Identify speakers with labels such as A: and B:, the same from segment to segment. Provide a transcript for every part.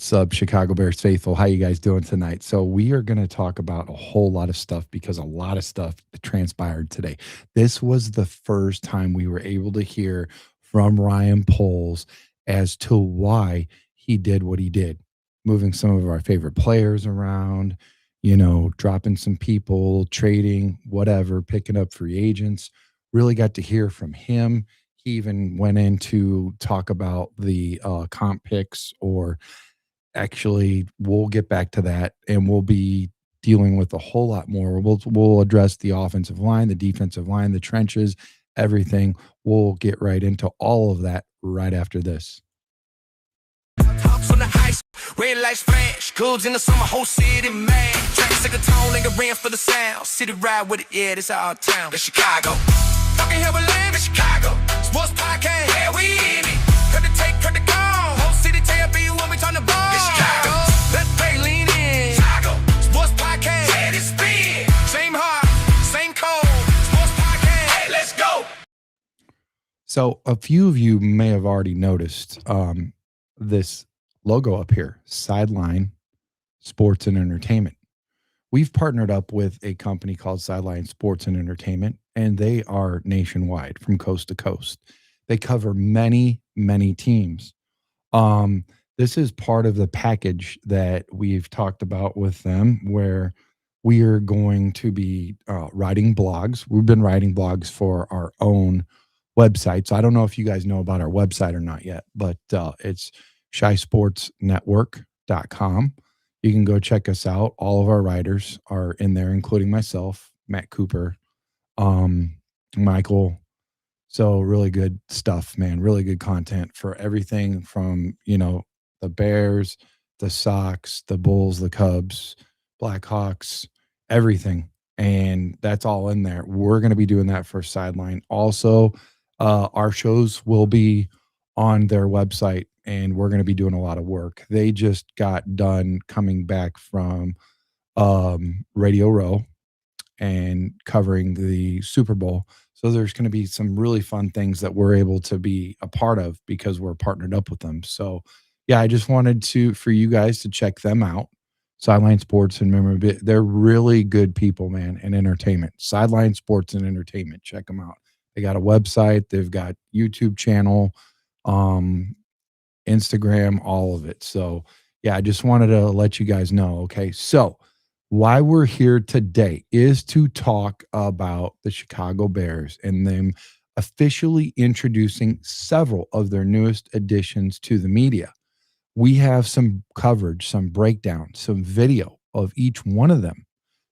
A: What's up, Chicago Bears faithful? How you guys doing tonight? So we are going to talk about a whole lot of stuff because a lot of stuff transpired today. This was the first time we were able to hear from Ryan Poles as to why he did what he did, moving some of our favorite players around, dropping some people, trading, whatever, picking up free agents. Really got to hear from him. He even went in to talk about the comp picks, or actually we'll get back to that, and we'll be dealing with a whole lot more. We'll address the offensive line, the defensive line, the trenches, everything. We'll get right into all of that right after this.
B: Tops on the ice, red lights flash, goods in the summer, whole city mad. Tracks like a tone, lingering for the sound. City ride with it, yeah, this our town. It's Chicago. Fucking here we live in Chicago. Sports podcast, yeah, we in it. Cut the tape, cut the gong. Whole city tell you when we turn the ball. It's Chicago. Let's play, lean in. Chicago. Sports podcast, yeah, this spin. Same heart, same code. Sports podcast, hey, let's go.
A: So a few of you may have already noticed this logo up here, Sideline Sports and Entertainment. We've partnered up with a company called Sideline Sports and Entertainment, and they are nationwide from coast to coast. They cover many, many teams. This is part of the package that we've talked about with them, where we are going to be writing blogs. We've been writing blogs for our own website. So I don't know if you guys know about our website or not yet, but it's ChicagoSportsNetwork.com. You can go check us out. All of our writers are in there, including myself, Matt Cooper, Michael. So really good stuff, man. Really good content for everything from, the Bears, the Sox, the Bulls, the Cubs, Blackhawks, everything. And that's all in there. We're going to be doing that for Sideline. Also, our shows will be on their website, and we're going to be doing a lot of work. They just got done coming back from Radio Row and covering the Super Bowl. So there's going to be some really fun things that we're able to be a part of because we're partnered up with them. So yeah, I just wanted for you guys to check them out. Sideline Sports and Memorabilia. They're really good people, man, and entertainment. Sideline Sports and Entertainment. Check them out. They got a website. They've got YouTube channel, Instagram, all of it. So yeah, I just wanted to let you guys know. Okay. So why we're here today is to talk about the Chicago Bears and them officially introducing several of their newest additions to the media. We have some coverage, some breakdown, some video of each one of them.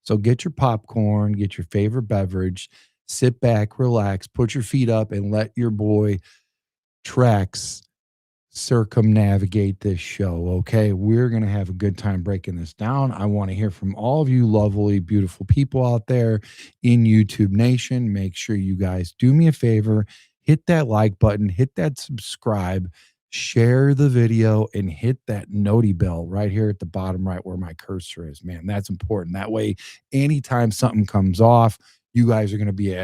A: So get your popcorn, get your favorite beverage, sit back, relax, put your feet up, and let your boy Trax circumnavigate this show. Okay, we're gonna have a good time breaking this down. I want to hear from all of you lovely, beautiful people out there in YouTube Nation. Make sure you guys do me a favor, hit that like button, hit that subscribe, share the video, and hit that noti bell right here at the bottom right where my cursor is. Man, that's important. That way, anytime something comes off, you guys are going to be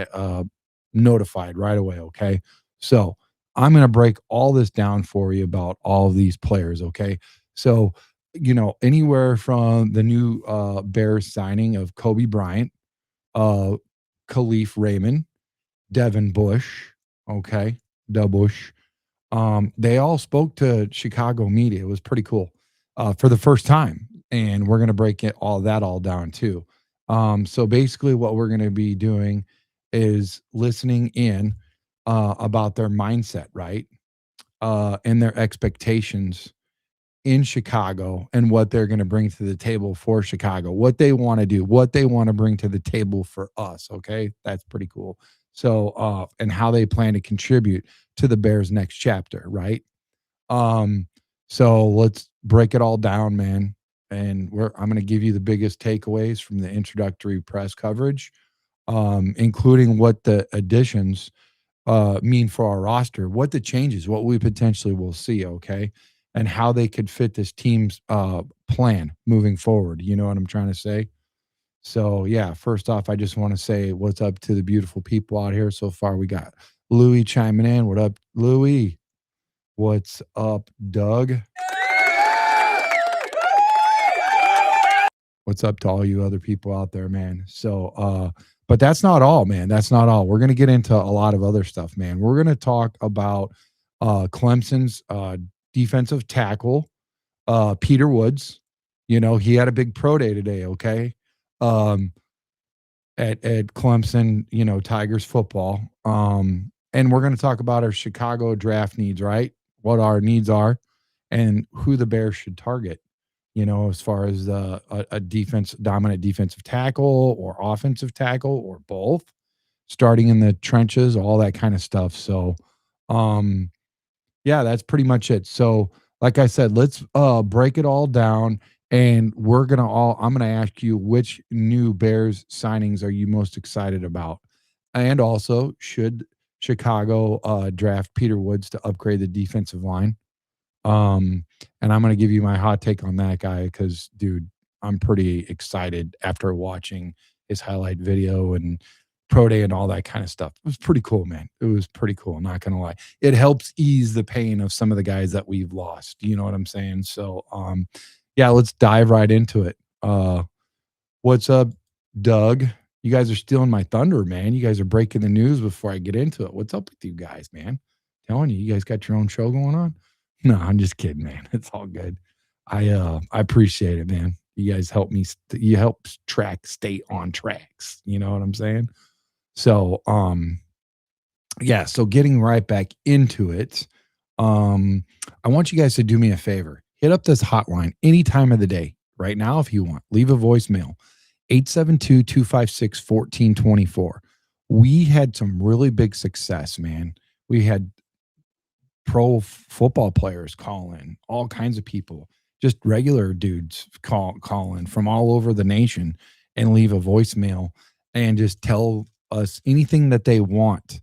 A: notified right away. Okay, so I'm going to break all this down for you about all of these players, okay? So, anywhere from the new Bears signing of Coby Bryant, Khalif Raymond, Devin Bush, okay, Bush. They all spoke to Chicago media. It was pretty cool for the first time, and we're going to break all down too. So basically what we're going to be doing is listening in about their mindset, right? And their expectations in Chicago and what they're going to bring to the table for Chicago, what they want to do, what they want to bring to the table for us. Okay. That's pretty cool. So, and how they plan to contribute to the Bears' next chapter. Right. So let's break it all down, man. And I'm going to give you the biggest takeaways from the introductory press coverage, including what the additions mean for our roster, what the changes, what we potentially will see, okay, and how they could fit this team's plan moving forward. You know what I'm trying to say? So, yeah, first off, I just want to say what's up to the beautiful people out here. So far, we got Louie chiming in. What up, Louie? What's up, Doug? what's up to all you other people out there, man. So, but that's not all, man. That's not all. We're going to get into a lot of other stuff, man. We're going to talk about Clemson's defensive tackle, Peter Woods. You know, he had a big pro day today, okay? Um, at Clemson, you know, Tigers football. And we're going to talk about our Chicago draft needs, right? What our needs are and who the Bears should target, you know, as far as a dominant defensive tackle or offensive tackle or both, starting in the trenches, all that kind of stuff. So, yeah, that's pretty much it. So, like I said, let's break it all down, and I'm gonna ask you which new Bears signings are you most excited about, and also should Chicago draft Peter Woods to upgrade the defensive line? And I'm gonna give you my hot take on that guy because, dude, I'm pretty excited after watching his highlight video and pro day and all that kind of stuff. It was pretty cool, man. It was pretty cool. Not gonna lie. It helps ease the pain of some of the guys that we've lost. You know what I'm saying? So, yeah, let's dive right into it. What's up, Doug? You guys are stealing my thunder, man. You guys are breaking the news before I get into it. What's up with you guys, man? Telling you, you guys got your own show going on? No, I'm just kidding, man. It's all good. I appreciate it, man. You guys help me. You help stay on tracks. You know what I'm saying? So, yeah. So getting right back into it, I want you guys to do me a favor. Hit up this hotline any time of the day right now if you want. Leave a voicemail, 872-256-1424. We had some really big success, man. We had pro football players call in, all kinds of people, just regular dudes call in from all over the nation and leave a voicemail and just tell us anything that they want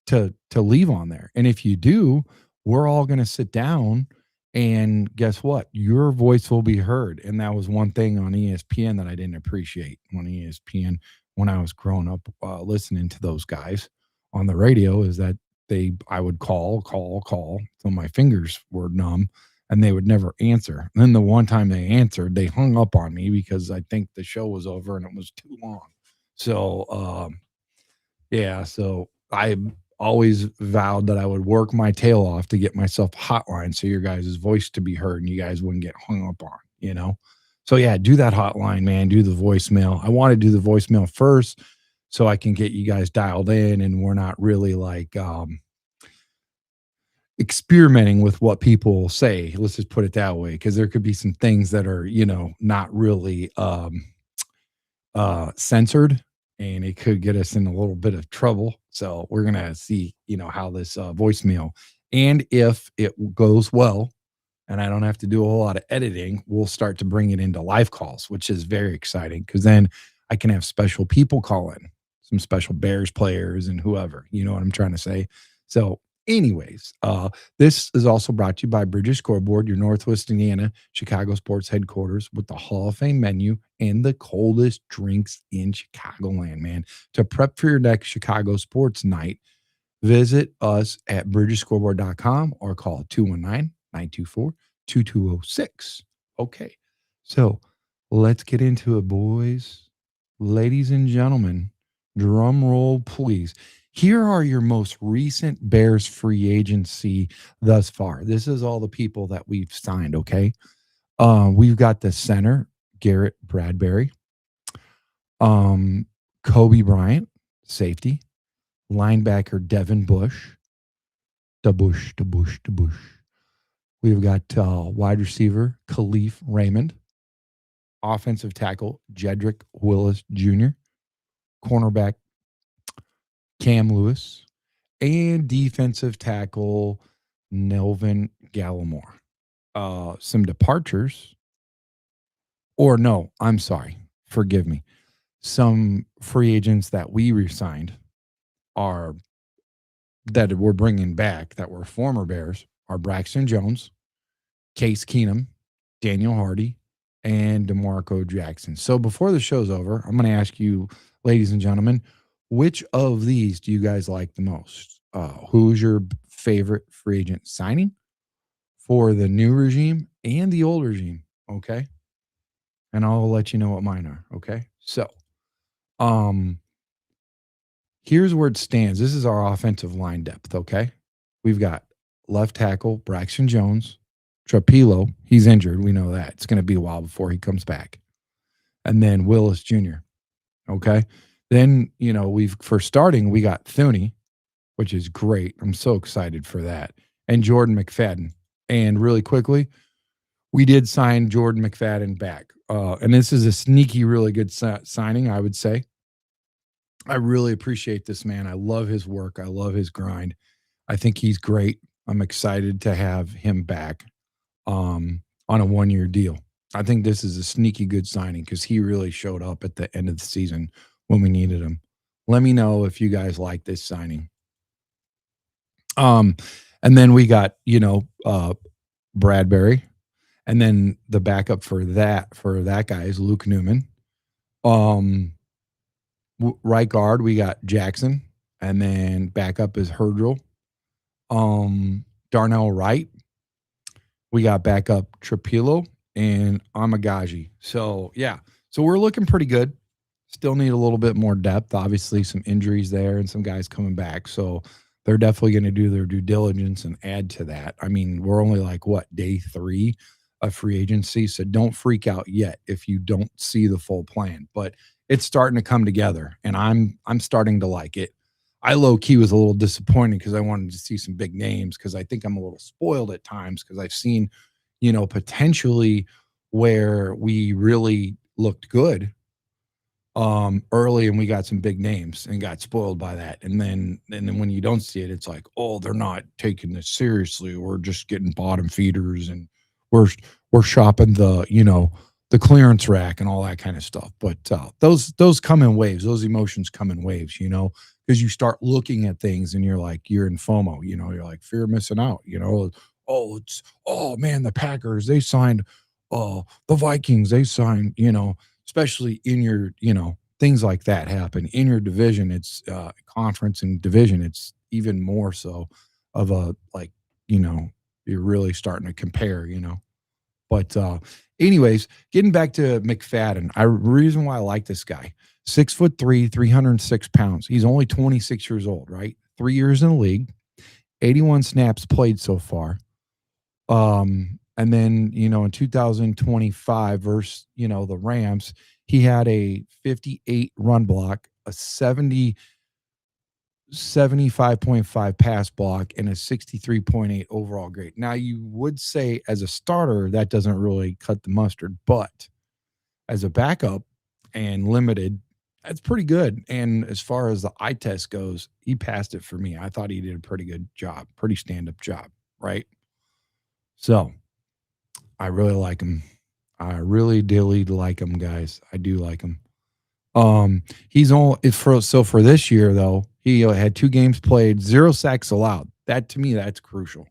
A: to leave on there. And if you do, we're all going to sit down and guess what? Your voice will be heard. And that was one thing on ESPN that I didn't appreciate on ESPN when I was growing up listening to those guys on the radio is that I would call till my fingers were numb and they would never answer. And then the one time they answered, they hung up on me because I think the show was over and it was too long. So, yeah, so I always vowed that I would work my tail off to get myself a hotline so your guys' voice to be heard and you guys wouldn't get hung up on, you know? So, yeah, do that hotline, man. Do the voicemail. I want to do the voicemail first so I can get you guys dialed in and we're not really like experimenting with what people say. Let's just put it that way, because there could be some things that are, you know, not really censored and it could get us in a little bit of trouble. So we're going to see, you know, how this voicemail, and if it goes well and I don't have to do a whole lot of editing, we'll start to bring it into live calls, which is very exciting because then I can have special people call in, some special Bears players and whoever, you know what I'm trying to say? So anyways, this is also brought to you by Bridges Scoreboard, your Northwest Indiana Chicago sports headquarters with the Hall of Fame menu and the coldest drinks in Chicagoland, man. To prep for your next Chicago sports night, visit us at bridgesscoreboard.com or call 219-924-2206. Okay, so let's get into it, boys. Ladies and gentlemen, drum roll, please. Here are your most recent Bears free agency thus far. This is all the people that we've signed, okay? We've got the center, Garrett Bradbury. Coby Bryant, safety. Linebacker, Devin Bush. The Bush. We've got wide receiver, Khalif Raymond. Offensive tackle, Jedrick Wills Jr. Cornerback, Cam Lewis, and defensive tackle Nelvin Gallimore. Some departures, or no, I'm sorry, forgive me. Some free agents that we re-signed that we're bringing back that were former Bears are Braxton Jones, Case Keenum, Daniel Hardy, and DeMarco Jackson. So before the show's over, I'm going to ask you, ladies and gentlemen, which of these do you guys like the most? Who's your favorite free agent signing for the new regime and the old regime? Okay. and I'll let you know what mine are. Okay. So, um, here's where it stands. This is our offensive line depth. Okay. We've got left tackle Braxton Jones, Trapilo. He's injured. We know that. It's going to be a while before he comes back. And then Willis Jr. Okay. Then, for starting, we got Thuney, which is great. I'm so excited for that. And Jordan McFadden. And really quickly, we did sign Jordan McFadden back. And this is a sneaky, really good signing, I would say. I really appreciate this man. I love his work. I love his grind. I think he's great. I'm excited to have him back on a 1-year deal. I think this is a sneaky good signing because he really showed up at the end of the season when we needed him. Let me know if you guys like this signing. And then we got, Bradbury. And then the backup for that guy is Luke Newman. Right guard, we got Jackson. And then backup is Hurdle. Darnell Wright. We got backup Trapilo and Amagaji. So, yeah. So we're looking pretty good. Still need a little bit more depth. Obviously, some injuries there and some guys coming back. So they're definitely going to do their due diligence and add to that. I mean, we're only day 3 of free agency. So don't freak out yet if you don't see the full plan. But it's starting to come together, and I'm starting to like it. I low-key was a little disappointed because I wanted to see some big names because I think I'm a little spoiled at times because I've seen, potentially where we really looked good early and we got some big names and got spoiled by that. And then when you don't see it, it's like, oh, they're not taking this seriously. We're just getting bottom feeders and we're shopping the clearance rack and all that kind of stuff. But those come in waves. Those emotions come in waves, because you start looking at things and you're in FOMO, you're like fear of missing out, oh man, the Packers, they signed, the Vikings, they signed, especially in your, things like that happen in your division. It's conference and division. It's even more so of a, you're really starting to compare, But anyways, getting back to McFadden, reason why I like this guy, 6'3", 306 pounds. He's only 26 years old, right? 3 years in the league, 81 snaps played so far. And then, in 2025 versus, the Rams, he had a 58 run block, a 75.5 pass block, and a 63.8 overall grade. Now, you would say as a starter, that doesn't really cut the mustard, but as a backup and limited, that's pretty good. And as far as the eye test goes, he passed it for me. I thought he did a pretty good job, pretty stand-up job, right? So I really like him. I really dearly like him, guys. I do like him. He's only for this year though, he had 2 games played, 0 sacks allowed. That to me, that's crucial.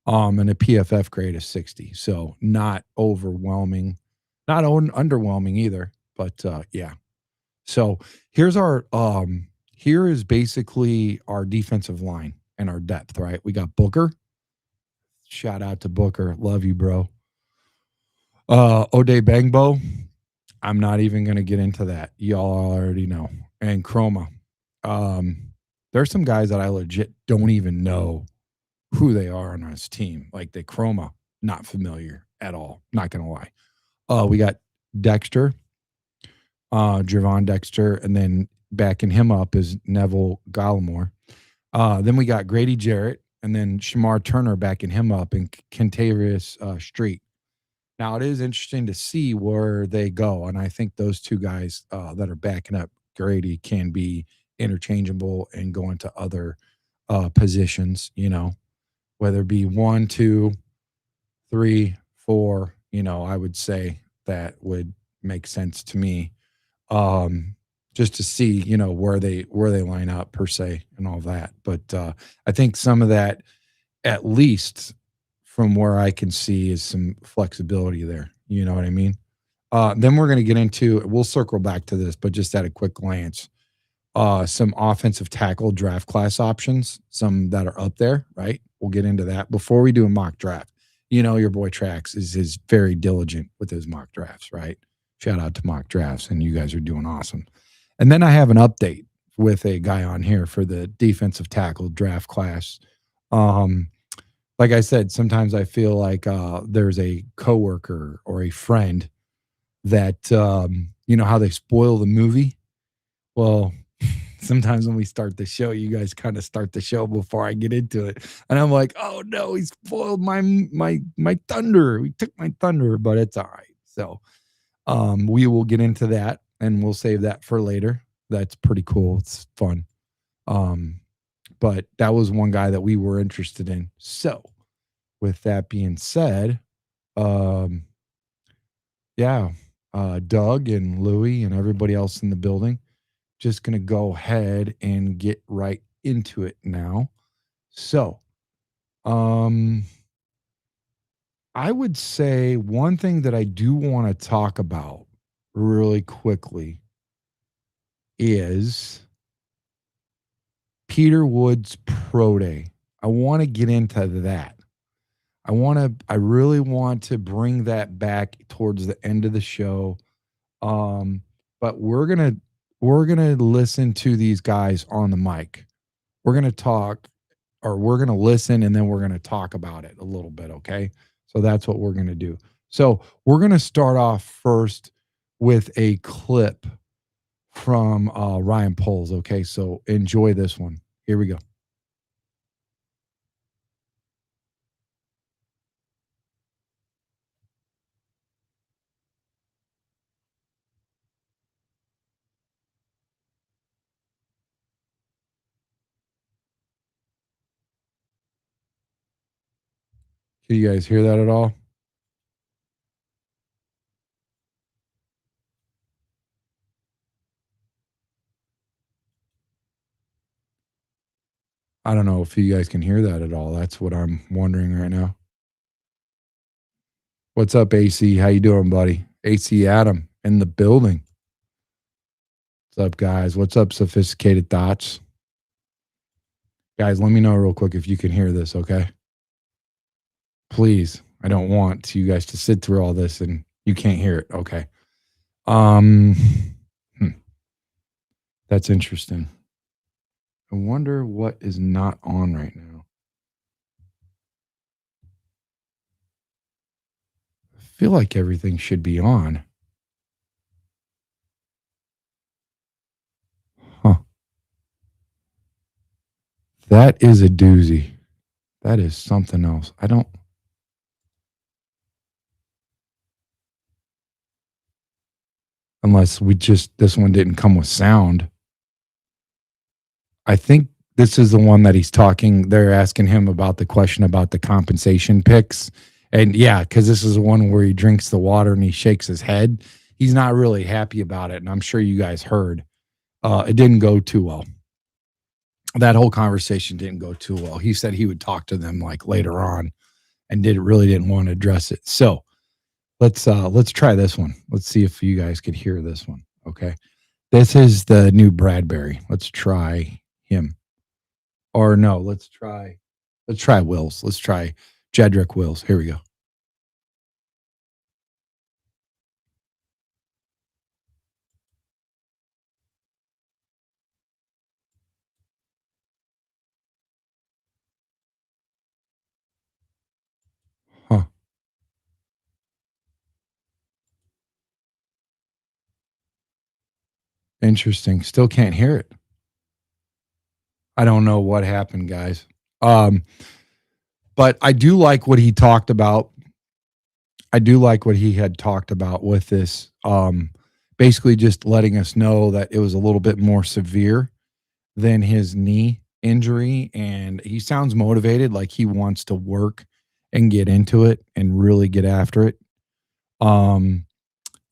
A: And a PFF grade of 60. So not overwhelming, not underwhelming either. But yeah. So here is basically our defensive line and our depth, right? We got Booker. Shout out to Booker. Love you, bro. Ode Bangbo. I'm not even going to get into that. Y'all already know. And Chroma. There's some guys that I legit don't even know who they are on this team. Like the Chroma, not familiar at all. Not going to lie. We got Dexter, Javon Dexter, and then backing him up is Neville Gallimore. Then we got Grady Jarrett, and then Shamar Turner backing him up, and Kentavious Street. Now, it is interesting to see where they go, and I think those 2 guys that are backing up Grady can be interchangeable and go into other positions, whether it be 1, 2, 3, 4, I would say that would make sense to me. Just to see, where they line up per se and all that. But I think some of that, at least from where I can see, is some flexibility there. You know what I mean? Then we're going to get into, we'll circle back to this, but just at a quick glance, some offensive tackle draft class options, some that are up there, right? We'll get into that before we do a mock draft. Your boy Trax is very diligent with his mock drafts, right? Shout out to mock drafts, and you guys are doing awesome. And then I have an update with a guy on here for the defensive tackle draft class. Um, like I said, sometimes I feel like there's a coworker or a friend that you know how they spoil the movie. Well, sometimes when we start the show, you guys kind of start the show before I get into it, and I'm like, "Oh no, he spoiled my thunder. We took my thunder," but it's all right. So we will get into that, and we'll save that for later. That's pretty cool. It's fun. Um, but that was one guy that we were interested in. So, with that being said, um, yeah, Doug and Louie and everybody else in the building, just gonna go ahead and get right into it now. So, um, I would say one thing that I do want to talk about really quickly is Peter Woods Pro Day. I want to get into that. I really want to bring that back towards the end of the show. Um, but we're gonna listen to these guys on the mic. We're gonna talk, or we're gonna listen, and then we're gonna talk about it a little bit. Okay, so that's what we're gonna do. So we're gonna start off first with a clip from Ryan Poles. Okay, so enjoy this one. Here we go. Can you guys hear that at all? I don't know if you guys can hear that at all. That's what I'm wondering right now. What's up, AC? How you doing, buddy? AC Adam in the building. What's up, guys? What's up, sophisticated thoughts? Guys, let me know real quick if you can hear this, okay? Please. I don't want you guys to sit through all this and you can't hear it. Okay. Um hmm, that's interesting. I wonder what is not on right now. I feel like everything should be on. Huh. That is a doozy. That is something else. I don't unless we just this one didn't come with sound. I think this is the one that he's talking. They're asking him about the question about the compensation picks. And yeah, because this is the one where he drinks the water and he shakes his head. He's not really happy about it. And I'm sure you guys heard it didn't go too well. That whole conversation didn't go too well. He said he would talk to them like later on and didn't want to address it. So let's try this one. Let's see if you guys could hear this one. Okay. This is the new Bradbury. Let's try him. Or no, let's try Wills. Let's try Jedrick Wills. Here we go. Huh. Interesting. Still can't hear it. I don't know what happened, guys. Um, but I do like what he talked about. I do like what he had talked about with this. Basically just letting us know that it was a little bit more severe than his knee injury. And he sounds motivated, like he wants to work and get into it and really get after it. Um,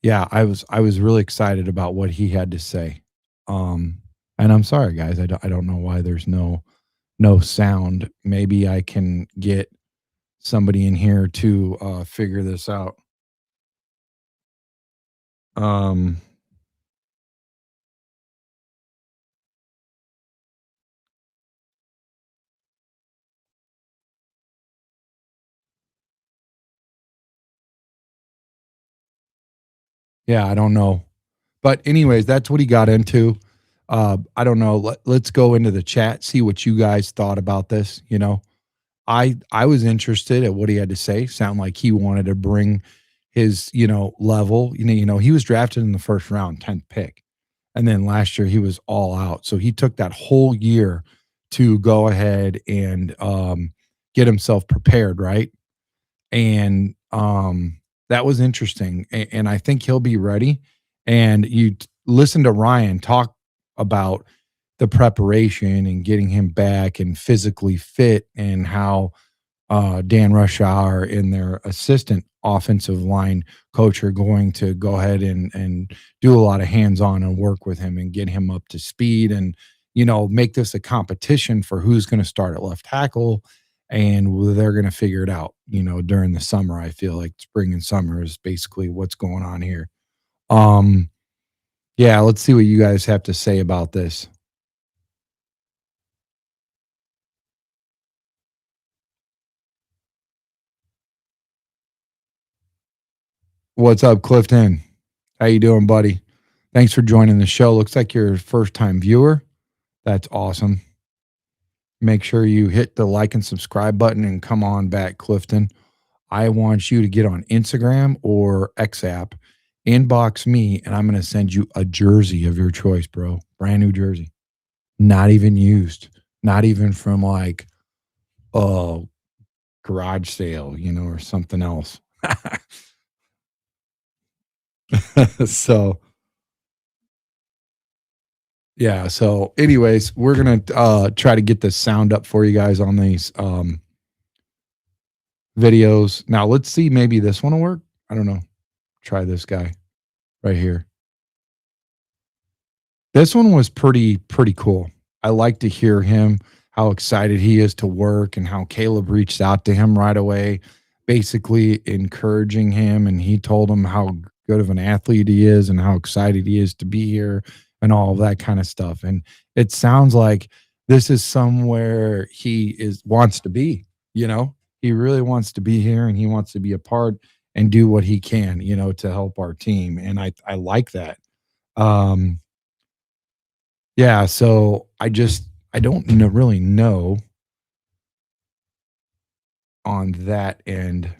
A: yeah, I was really excited about what he had to say. Um, and I'm sorry, guys, I don't know why there's no sound. Maybe I can get somebody in here to figure this out. Um, Yeah, I don't know. But anyways, that's what he got into. I don't know. Let's go into the chat, see what you guys thought about this. I was interested at what he had to say. Sound like he wanted to bring his, level. He was drafted in the first round, 10th pick. And then last year he was all out. So he took that whole year to go ahead and get himself prepared, right? And that was interesting. And I think he'll be ready. And listen to Ryan talk about the preparation and getting him back and physically fit, and how Dan Rushauer and their assistant offensive line coach are going to go ahead and do a lot of hands-on and work with him and get him up to speed, and make this a competition for who's going to start at left tackle, and they're going to figure it out during the summer. I feel like spring and summer is basically what's going on here. Yeah, let's see what you guys have to say about this. What's up, Clifton? How you doing, buddy? Thanks for joining the show. Looks like you're a first-time viewer. That's awesome. Make sure you hit the like and subscribe button and come on back, Clifton. I want you to get on Instagram or X app, inbox me, and I'm going to send you a jersey of your choice, bro. Brand new jersey. Not even used. Not even from like a garage sale, or something else. So yeah. So anyways, we're going to try to get the sound up for you guys on these videos. Now let's see, maybe this one will work. I don't know. Try this guy right here. This one was pretty cool. I like to hear him, how excited he is to work, and how Caleb reached out to him right away, basically encouraging him. And he told him how good of an athlete he is and how excited he is to be here and all of that kind of stuff. And it sounds like this is somewhere he wants to be, he really wants to be here, and he wants to be a part and do what he can, to help our team. And I like that. Yeah. So I don't really know on that end.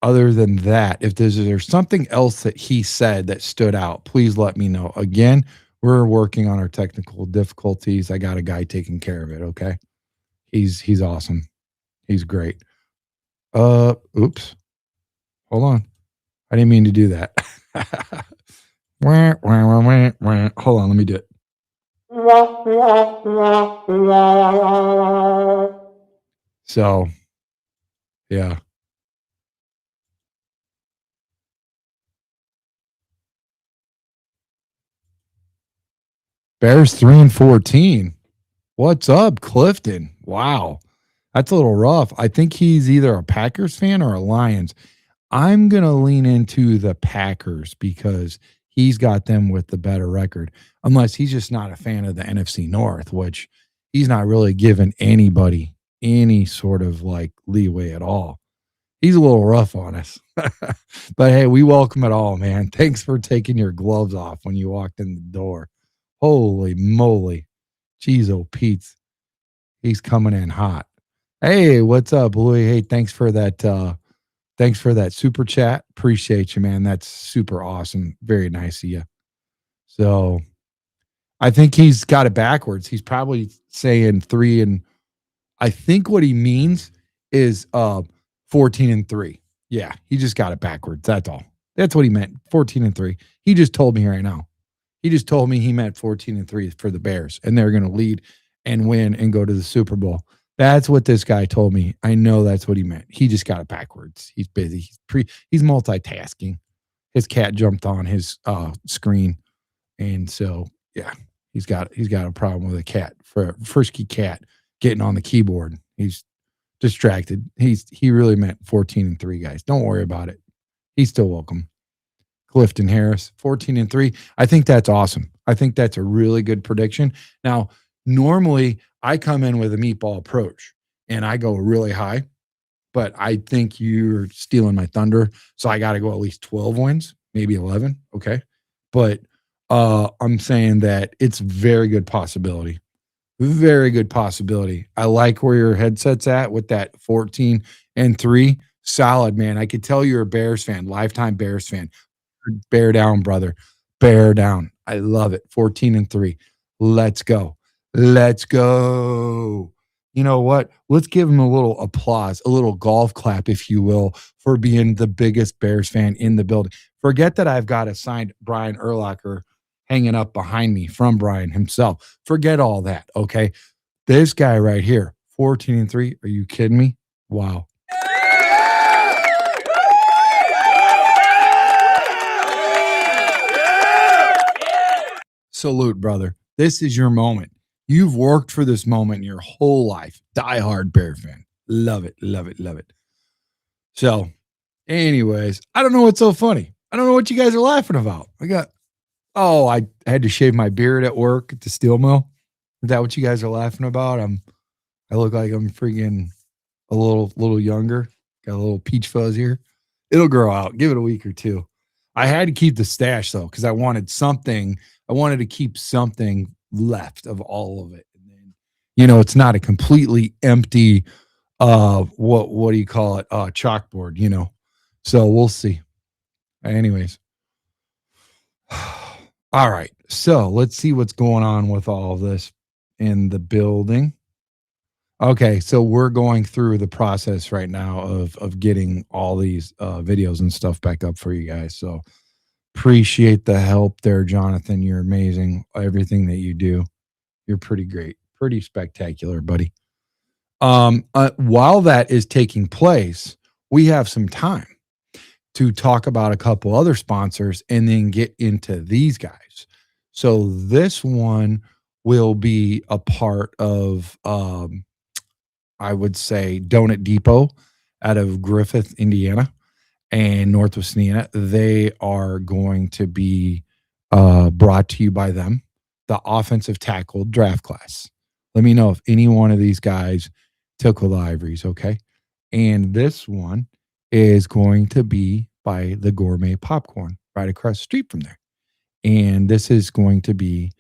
A: Other than that, if there's something else that he said that stood out, please let me know. Again, we're working on our technical difficulties. I got a guy taking care of it. Okay. He's awesome. He's great. Oops. Hold on. I didn't mean to do that. Hold on, let me do it. So, yeah. Bears 3-14. What's up, Clifton? Wow. That's a little rough. I think he's either a Packers fan or a Lions. I'm going to lean into the Packers because he's got them with the better record, unless he's just not a fan of the NFC North, which he's not really giving anybody any sort of like leeway at all. He's a little rough on us. But hey, we welcome it all, man. Thanks for taking your gloves off when you walked in the door. Holy moly. Jeez, oh, Pete's. He's coming in hot. Hey, what's up, Louis? Hey, thanks for that super chat. Appreciate you, man. That's super awesome. Very nice of you. So I think he's got it backwards. He's probably saying 3, and I think what he means is 14-3. Yeah, he just got it backwards. That's all. That's what he meant. 14-3. He just told me right now. He just told me he meant 14-3 for the Bears, and they're going to lead and win and go to the Super Bowl. That's what this guy told me. I know that's what he meant. He just got it backwards. He's busy. He's multitasking. His cat jumped on his screen, and so yeah, he's got a problem with a cat, for frisky cat getting on the keyboard. He's distracted. He really meant 14-3, guys. Don't worry about it. He's still welcome. Clifton Harris, 14-3. I think that's awesome. I think that's a really good prediction. Now, normally I come in with a meatball approach and I go really high, but I think you're stealing my thunder. So I got to go at least 12 wins, maybe 11. Okay. But I'm saying that it's very good possibility. Very good possibility. I like where your headset's at with that 14-3. Solid, man. I could tell you're a Bears fan, lifetime Bears fan. Bear down, brother. Bear down. I love it. 14-3. Let's go. Let's go. You know what? Let's give him a little applause, a little golf clap, if you will, for being the biggest Bears fan in the building. Forget that I've got a signed Brian Urlacher hanging up behind me from Brian himself. Forget all that, okay? This guy right here, 14-3. Are you kidding me? Wow. Salute, brother. This is your moment. You've worked for this moment your whole life. Die-hard Bear fan. Love it, love it, love it. So, anyways, I don't know what's so funny. I don't know what you guys are laughing about. I had to shave my beard at work at the steel mill. Is that what you guys are laughing about? I look like I'm freaking a little younger. Got a little peach fuzz here. It'll grow out. Give it a week or two. I had to keep the stash though, because I wanted something. I wanted to keep something left of all of it. And then, it's not a completely empty what do you call it? Chalkboard, So we'll see. Anyways. All right. So let's see what's going on with all of this in the building. Okay, so we're going through the process right now of getting all these videos and stuff back up for you guys. So appreciate the help there, Jonathan. You're amazing. Everything that you do, you're pretty great, pretty spectacular, buddy. While that is taking place, we have some time to talk about a couple other sponsors and then get into these guys. So this one will be a part of I would say Donut Depot out of Griffith, Indiana, and Northwest Indiana. They are going to be brought to you by them, the offensive tackle draft class. Let me know if any one of these guys tickle the ivories, okay? And this one is going to be by the Gourmet Popcorn right across the street from there. And this is going to be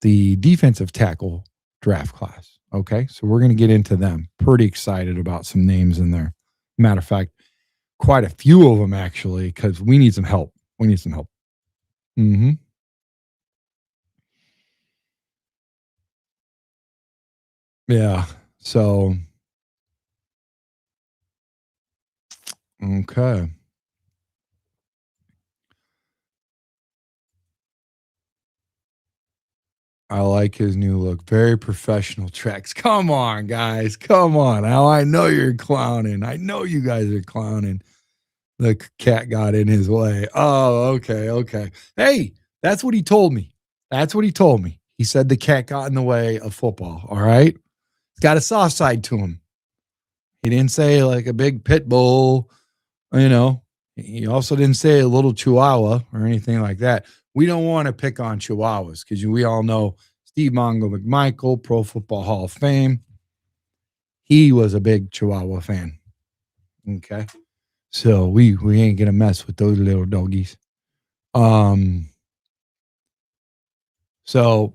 A: the defensive tackle draft class. Okay, so we're going to get into them. Pretty excited about some names in there. Matter of fact, quite a few of them actually, because we need some help. Mm-hmm. Yeah. So, okay. I like his new look. Very professional tracks. Come on, guys. Come on. Now I know you're clowning. I know you guys are clowning. The cat got in his way. Oh, okay. Hey, that's what he told me. He said the cat got in the way of football. All right. He's got a soft side to him. He didn't say like a big pit bull, He also didn't say a little chihuahua or anything like that. We don't want to pick on chihuahuas because we all know Steve Mongo McMichael, Pro Football Hall of Fame. He was a big chihuahua fan. Okay. So we ain't going to mess with those little doggies. So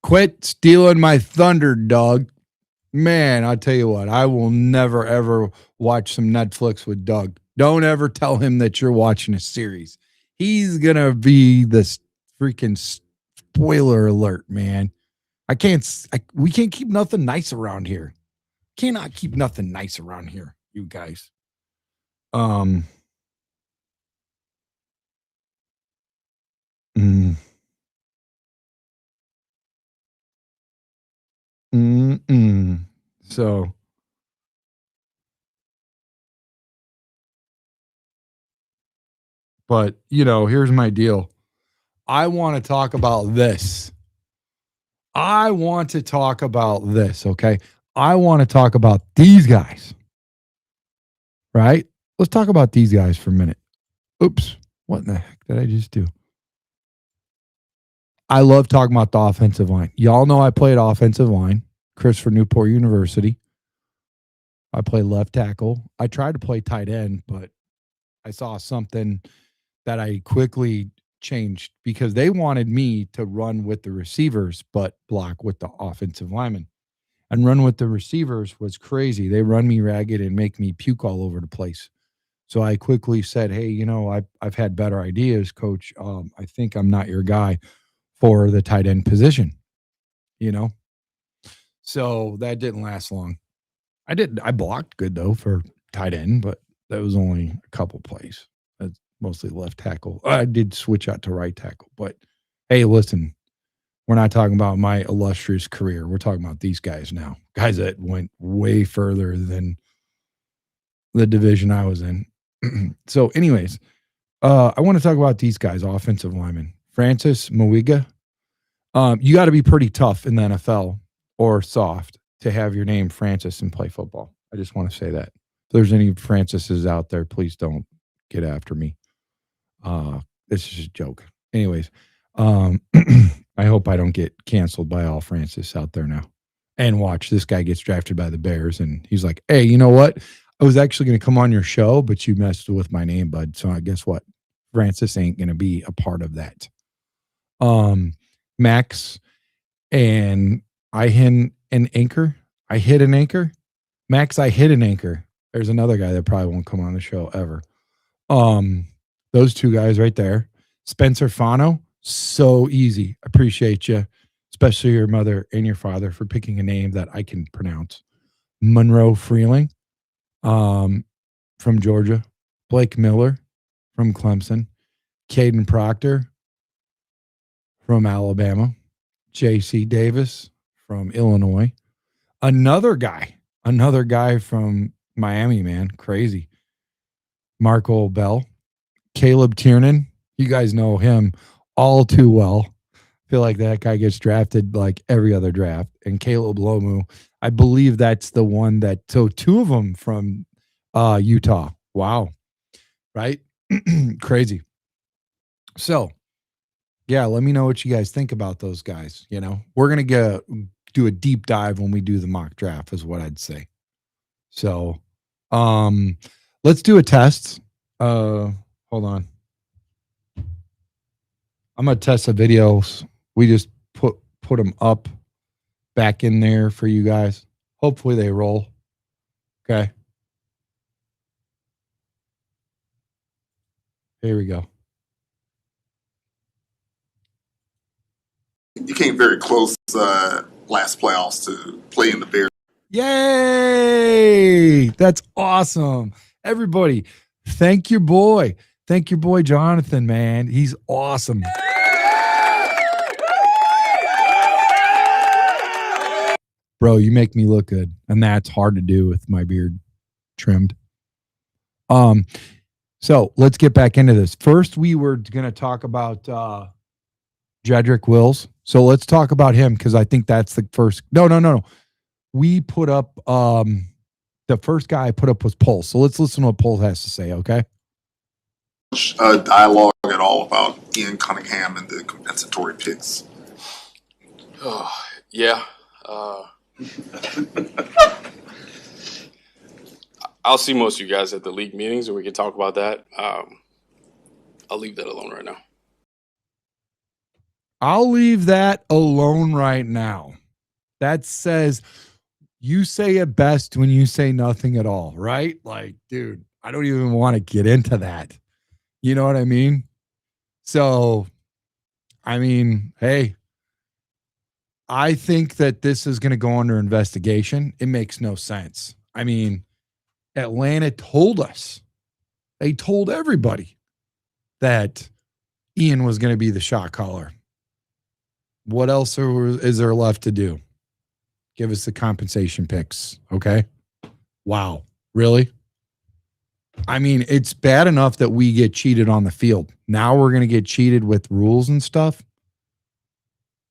A: quit stealing my thunder, dog. Man, I'll tell you what, I will never, ever watch some Netflix with Doug. Don't ever tell him that you're watching a series. He's going to be this freaking spoiler alert, man. We can't keep nothing nice around here. Cannot keep nothing nice around here, you guys. So, but here's my deal. I want to talk about this. Okay? I want to talk about these guys. Right? Let's talk about these guys for a minute. Oops. What in the heck did I just do? I love talking about the offensive line. Y'all know I played offensive line, Christopher Newport University. I play left tackle. I tried to play tight end, but I saw something that I quickly changed because they wanted me to run with the receivers, but block with the offensive linemen. And run with the receivers was crazy. They run me ragged and make me puke all over the place. So I quickly said, "Hey, I've had better ideas, coach. I think I'm not your guy for the tight end position." You know, so that didn't last long. I blocked good though for tight end, but that was only a couple plays. That's mostly left tackle. I did switch out to right tackle, but hey, listen, we're not talking about my illustrious career. We're talking about these guys now, guys that went way further than the division I was in. So, anyways, I want to talk about these guys, offensive linemen. Francis Mauiga. You got to be pretty tough in the NFL or soft to have your name Francis and play football. I just want to say that. If there's any Francises out there, please don't get after me. This is a joke. Anyways, I hope I don't get canceled by all Francis out there now. And watch, this guy gets drafted by the Bears, and he's like, "Hey, you know what? I was actually going to come on your show, but you messed with my name, bud. So I guess what? Francis ain't going to be a part of that." Max and I hit an anchor. Max, I hit an anchor. There's another guy that probably won't come on the show ever. Those two guys right there. Spencer Fano, so easy. Appreciate you, especially your mother and your father for picking a name that I can pronounce. Monroe Freeling, from Georgia. Blake Miller from Clemson. Caden Proctor from Alabama. J.C. Davis from Illinois. Another guy from Miami, man. Crazy. Marco Bell. Caleb Tiernan. You guys know him all too well. Feel like that guy gets drafted like every other draft. And Caleb Lomu, I believe that's the one that, so two of them from Utah. Wow. Right? Crazy. So, yeah, let me know what you guys think about those guys. We're going to do a deep dive when we do the mock draft is what I'd say. So, let's do a test. Hold on. I'm going to test the videos. We just put them up back in there for you guys. Hopefully they roll. Okay. Here we go.
C: You came very close last playoffs to play in the Bears.
A: Yay! That's awesome. Everybody, thank your boy. Thank your boy, Jonathan, man. He's awesome. Bro, you make me look good. And that's hard to do with my beard trimmed. So let's get back into this. First, we were going to talk about Jedrick Wills. So let's talk about him because I think that's the first. No. We put up the first guy I put up was Pulse. So let's listen to what Pulse has to say, okay?
C: Dialogue at all about Ian Cunningham and the compensatory picks.
D: Oh, yeah. I'll see most of you guys at the league meetings and we can talk about that. I'll leave that alone right now.
A: I'll leave that alone right now. That says you say it best when you say nothing at all, right? Like, dude, I don't even want to get into that. You know what I mean? So, hey, I think that this is going to go under investigation. It makes no sense. Atlanta told us. They told everybody that Ian was going to be the shot caller. What else is there left to do? Give us the compensation picks, okay? Wow. Really? It's bad enough that we get cheated on the field. Now we're going to get cheated with rules and stuff.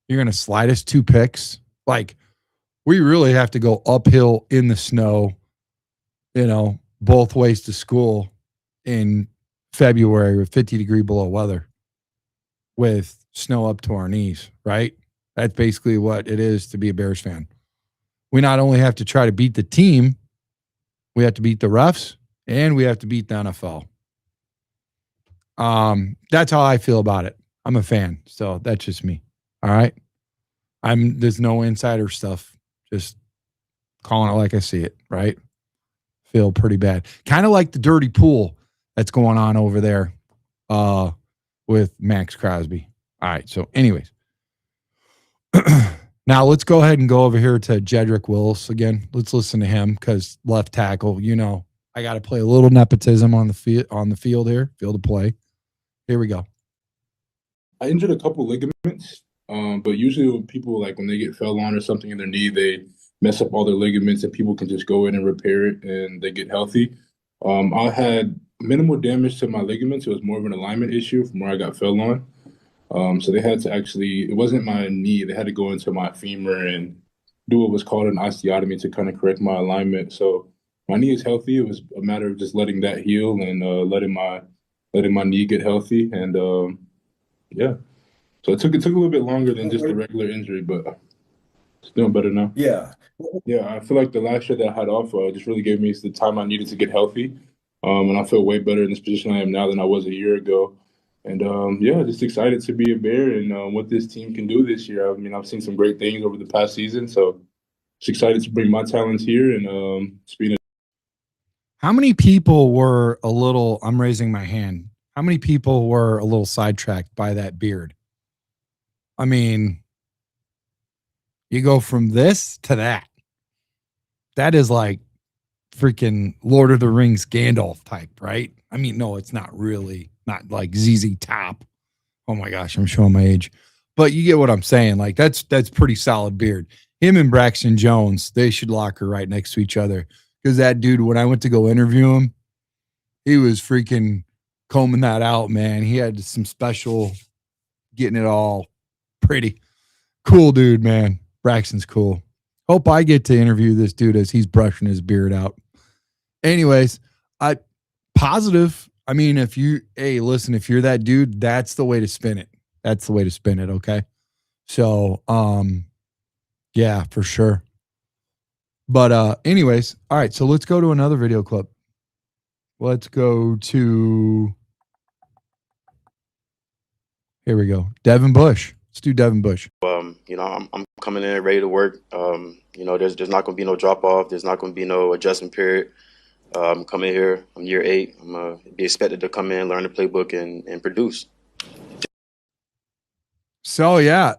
A: You're going to slide us 2 picks. Like, we really have to go uphill in the snow, both ways to school in February with 50-degree below weather with snow up to our knees, right? That's basically what it is to be a Bears fan. We not only have to try to beat the team, We have to beat the refs, and we have to beat the NFL. That's how I feel about it. I'm a fan, so that's just me. All right. There's no insider stuff. Just calling it like I see it, right? Feel pretty bad. Kind of like the dirty pool that's going on over there with Max Crosby. All right. So, anyways. Now let's go ahead and go over here to Jedrick Wills again. Let's listen to him because left tackle, I got to play a little nepotism on the field here, field of play. Here we go.
E: I injured a couple ligaments, but usually when people, like when they get fell on or something in their knee, they mess up all their ligaments and people can just go in and repair it and they get healthy. I had minimal damage to my ligaments. It was more of an alignment issue from where I got fell on. So they had to it wasn't my knee. They had to go into my femur and do what was called an osteotomy to kind of correct my alignment. So my knee is healthy. It was a matter of just letting that heal and letting my knee get healthy. And yeah, so it took a little bit longer than just a regular injury, but it's doing better now.
F: Yeah.
E: Yeah, I feel like the last year that I had off just really gave me the time I needed to get healthy. And I feel way better in this position I am now than I was a year ago. And yeah, just excited to be a Bear and what this team can do this year. I mean, I've seen some great things over the past season, so just excited to bring my talents here and speed it.
A: How many people were I'm raising my hand. How many people were a little sidetracked by that beard? I mean, you go from this to that. That is like freaking Lord of the Rings Gandalf type, right? I mean, no, it's not really. Not like ZZ Top. Oh my gosh, I'm showing my age. But you get what I'm saying. Like that's pretty solid beard. Him and Braxton Jones, they should lock her right next to each other. Because that dude, when I went to go interview him, he was freaking combing that out, man. He had some special getting it all pretty. Cool dude, man. Braxton's cool. Hope I get to interview this dude as he's brushing his beard out. Anyways, positive. I mean, if you're that dude, that's the way to spin it. That's the way to spin it, okay? So, yeah, for sure. But anyways, all right, so let's go to another video clip. Let's go to here we go. Devin Bush. Let's do Devin Bush.
G: I'm coming in ready to work. There's not going to be no drop off. There's not going to be no adjustment period. I'm coming here. I'm year 8. I'm going to be expected to come in, learn the playbook, and produce.
A: So, yeah,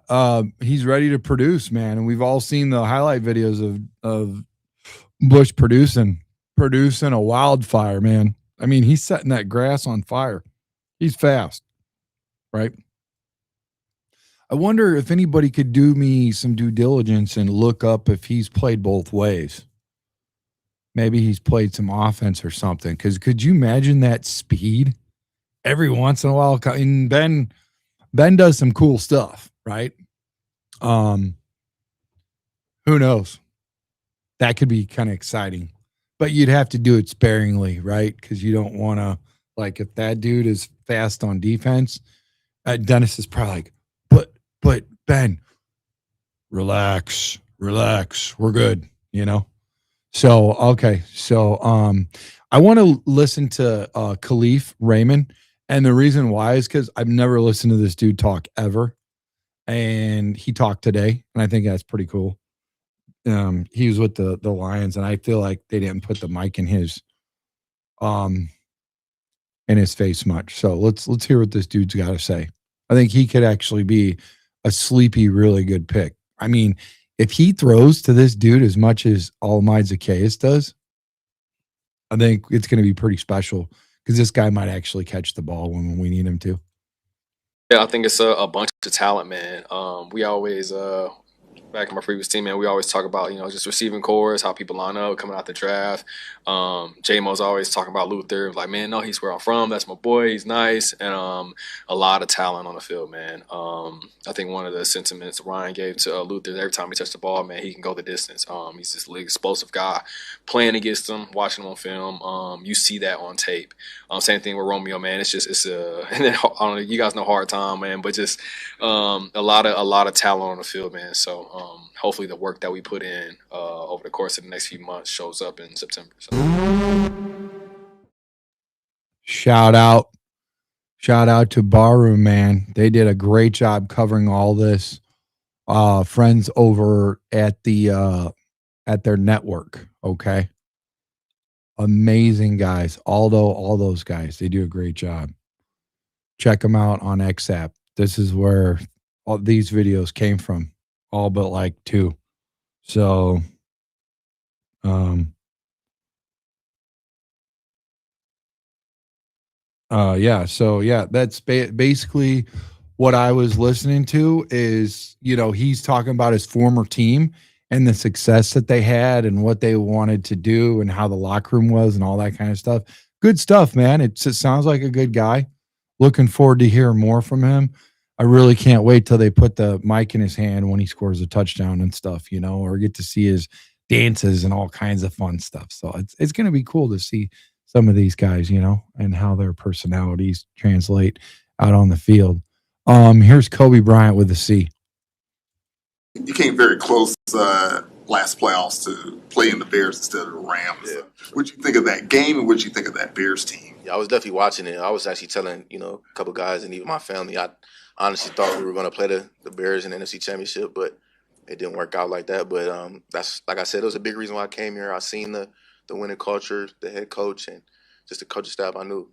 A: he's ready to produce, man. And we've all seen the highlight videos of Bush producing a wildfire, man. I mean, he's setting that grass on fire. He's fast, right? I wonder if anybody could do me some due diligence and look up if he's played both ways. Maybe he's played some offense or something. Because could you imagine that speed? Every once in a while, and Ben does some cool stuff, right? Who knows? That could be kind of exciting. But you'd have to do it sparingly, right? Because you don't want to, like, if that dude is fast on defense, Dennis is probably like, but Ben, relax, we're good, So, okay. So, I want to listen to Khalif Raymond. And the reason why is because I've never listened to this dude talk ever. And he talked today, and I think that's pretty cool. He was with the Lions, and I feel like they didn't put the mic in his face much. So let's hear what this dude's got to say. I think he could actually be a sleepy, really good pick. I mean, if he throws to this dude as much as Almide Zacchaeus does, I think it's going to be pretty special because this guy might actually catch the ball when we need him to.
D: Yeah, I think it's a bunch of talent, man. We always back in my previous team, man, we always talk about, just receiving cores, how people line up, coming out the draft. J-Mo's always talking about Luther, like, man, no, he's where I'm from. That's my boy. He's nice. And a lot of talent on the field, man. I think one of the sentiments Ryan gave to Luther, every time he touched the ball, man, he can go the distance. He's this explosive guy. Playing against him, watching him on film, you see that on tape. Same thing with Romeo, man. It's and then, I don't know, you guys know hard time, man, but just a lot of talent on the field, man. So hopefully the work that we put in over the course of the next few months shows up in September. So.
A: Shout out to Barroom, man. They did a great job covering all this. Friends over at their network. Okay. Amazing guys. Aldo, all those guys, they do a great job. Check them out on XApp. This is where all these videos came from, all but like 2. So, that's basically what I was listening to is, he's talking about his former team and the success that they had and what they wanted to do and how the locker room was and all that kind of stuff. Good stuff, man. It sounds like a good guy. Looking forward to hearing more from him. I really can't wait till they put the mic in his hand when he scores a touchdown and stuff, or get to see his dances and all kinds of fun stuff. So it's going to be cool to see some of these guys, and how their personalities translate out on the field. Here's Coby Bryant with the C.
C: You came very close last playoffs to playing the Bears instead of the Rams.
F: Yeah.
C: What'd you think of that game, and what'd you think of that Bears team?
F: Yeah, I was definitely watching it. I was actually telling, a couple guys and even my family, I honestly thought we were going to play the Bears in the NFC Championship, but it didn't work out like that. But that's, like I said, it was a big reason why I came here. I seen the winning culture, the head coach, and just the coaching staff. I knew,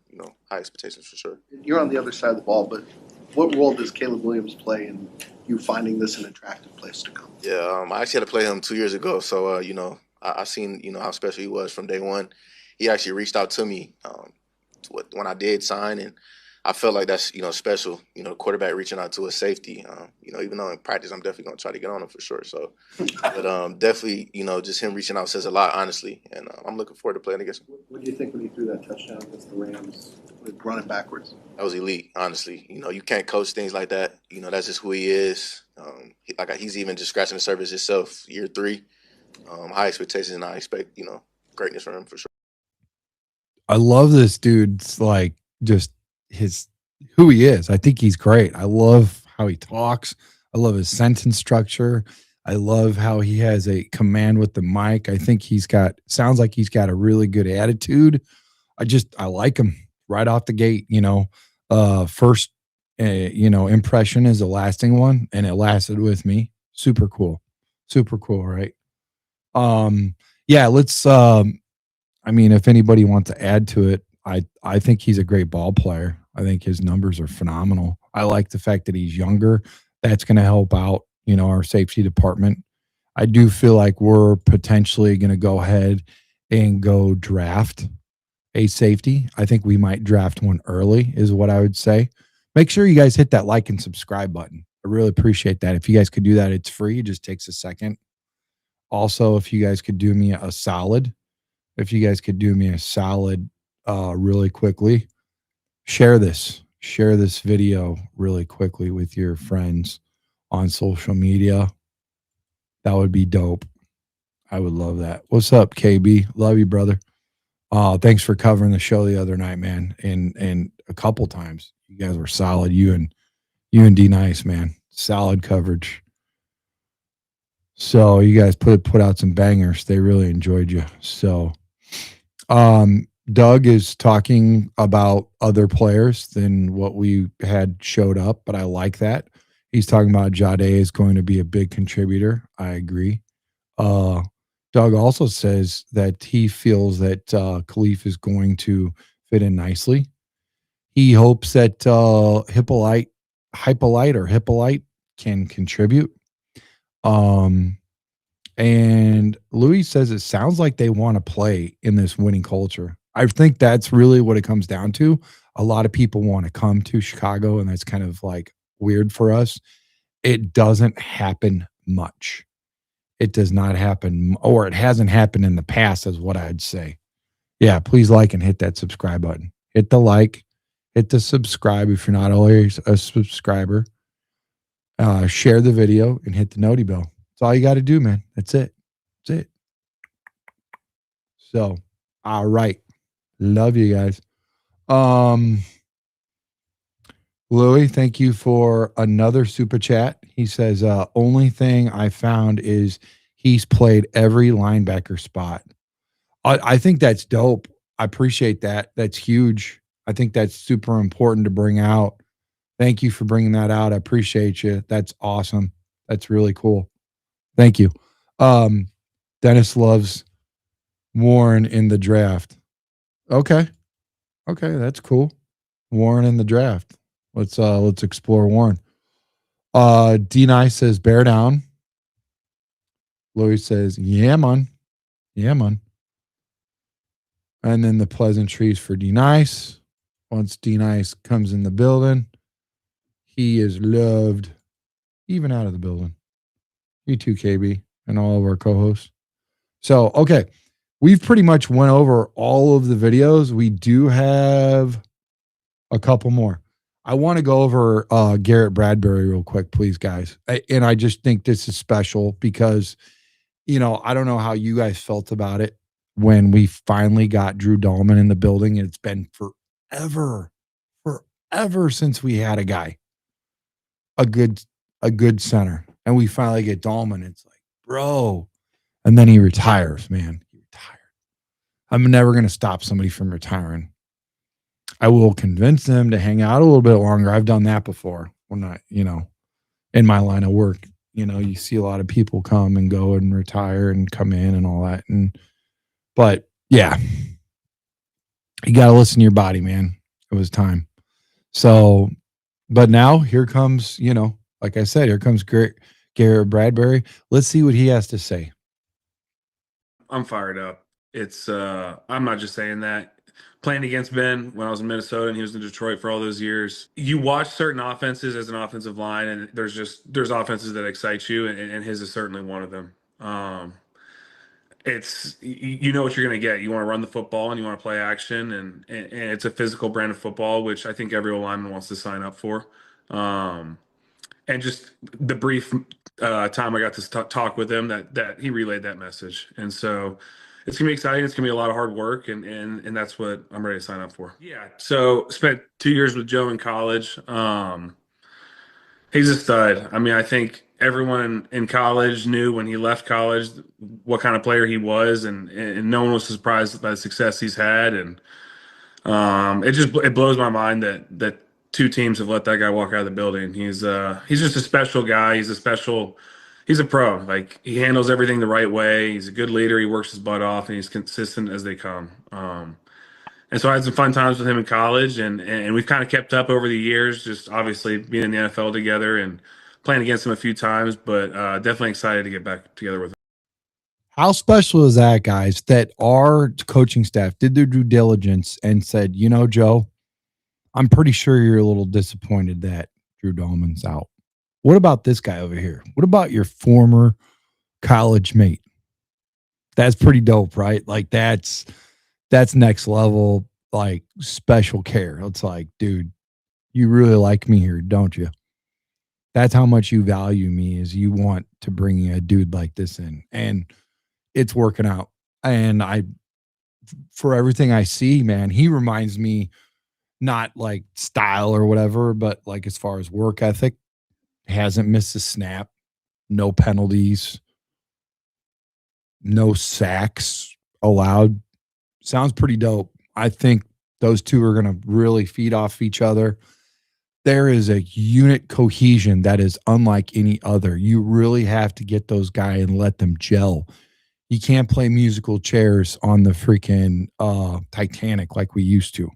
F: high expectations for sure. You're on the other side of the ball, but what role does Caleb Williams play in you finding this an attractive place to come? Yeah, I actually had to play him 2 years ago. So, I seen, how special he was from day one. He actually reached out to me when I did sign, and I felt like that's, special, the quarterback reaching out to a safety. Even though in practice I'm definitely going to try to get on him for sure. So, but definitely, just him reaching out says a lot, honestly. And I'm looking forward to playing against him. What do you think when he threw that touchdown against the Rams with running backwards? That was elite, honestly. You can't coach things like that. That's just who he is. He's even just scratching the surface himself, year 3. High expectations, and I expect, greatness from him for sure.
A: I love this dude's just who he is. I think he's great. I love how he talks. I love his sentence structure. I love how he has a command with the mic. I think sounds like he's got a really good attitude. I like him right off the gate. First, impression is a lasting one, and it lasted with me. Super cool, right? Let's. If anybody wants to add to it, I think he's a great ball player. I think his numbers are phenomenal. I like the fact that he's younger. That's going to help out, our safety department. I do feel like we're potentially going to go ahead and go draft a safety. I think we might draft one early is what I would say. Make sure you guys hit that like and subscribe button. I really appreciate that. If you guys could do that, it's free. It just takes a second. Also, if you guys could do me a solid, really quickly, share this video really quickly with your friends on social media. That would be dope. I would love that. What's up, KB? Love you, brother. Thanks for covering the show the other night, man. And a couple times. You guys were solid. You and D Nice, man. Solid coverage. So you guys put out some bangers. They really enjoyed you. So Doug is talking about other players than what we had showed up, but I like that. He's talking about Jade is going to be a big contributor. I agree. Doug also says that he feels that Khalif is going to fit in nicely. He hopes that Hippolyte can contribute. And Louis says it sounds like they want to play in this winning culture. I think that's really what it comes down to. A lot of people want to come to Chicago, and that's kind of weird for us. It doesn't happen much. It does not happen, or it hasn't happened in the past, is what I'd say. Yeah, please like and hit that subscribe button. Hit the like, hit the subscribe if you're not already a subscriber. Share the video and hit the noti bell. That's all you got to do, man. That's it. So, all right. Love you guys. Louis, thank you for another super chat. He says, only thing I found is he's played every linebacker spot. I think that's dope. I appreciate that. That's huge. I think that's super important to bring out. Thank you for bringing that out. I appreciate you. That's awesome. That's really cool. Thank you. Dennis loves Warren in the draft. Okay. Okay, that's cool. Warren in the draft. Let's explore Warren. D Nice says bear down. Louis says, yeah, man. Yeah, man. And then the pleasantries for D Nice. Once D Nice comes in the building, he is loved, even out of the building. You too, KB, and all of our co-hosts. So, okay. We've pretty much went over all of the videos. We do have a couple more. I want to go over Garrett Bradbury real quick, please, guys. And I just think this is special because, I don't know how you guys felt about it when we finally got Drew Dahlman in the building. It's been forever since we had a guy, a good center. And we finally get Dahlman. It's like, bro. And then he retires, man. He retired. I'm never going to stop somebody from retiring. I will convince them to hang out a little bit longer. I've done that before when in my line of work, you see a lot of people come and go and retire and come in and all that. But yeah, you got to listen to your body, man. It was time. So, but now here comes, like I said, here comes Garrett Bradbury. Let's see what he has to say.
H: I'm fired up. I'm not just saying that. Playing against Ben when I was in Minnesota and he was in Detroit for all those years, you watch certain offenses as an offensive line, and there's offenses that excite you, and his is certainly one of them. It's you know what you're going to get. You want to run the football and you want to play action, and it's a physical brand of football, which I think every lineman wants to sign up for. And just the brief time I got to talk with him, that he relayed that message, and so. It's going to be exciting. It's going to be a lot of hard work, and that's what I'm ready to sign up for. Yeah. So spent 2 years with Joe in college. He's a stud. I mean, I think everyone in college knew when he left college what kind of player he was, and no one was surprised by the success he's had. And it blows my mind that two teams have let that guy walk out of the building. He's just a special guy. He's a pro. Like, he handles everything the right way. He's a good leader. He works his butt off, and he's consistent as they come. And so I had some fun times with him in college, and we've kind of kept up over the years, just obviously being in the NFL together and playing against him a few times, but definitely excited to get back together with him.
A: How special is that, guys, that our coaching staff did their due diligence and said, Joe, I'm pretty sure you're a little disappointed that Drew Dahlman's out. What about this guy over here? What about your former college mate? That's pretty dope, right? Like that's next level, like special care. It's like, dude, you really like me here, don't you? That's how much you value me, is you want to bring a dude like this in, and it's working out. And for everything I see, man, he reminds me, not like style or whatever, but like as far as work ethic. Hasn't missed a snap, no penalties, no sacks allowed. Sounds pretty dope. I think those two are going to really feed off each other. There is a unit cohesion that is unlike any other. You really have to get those guys and let them gel. You can't play musical chairs on the freaking Titanic like we used to.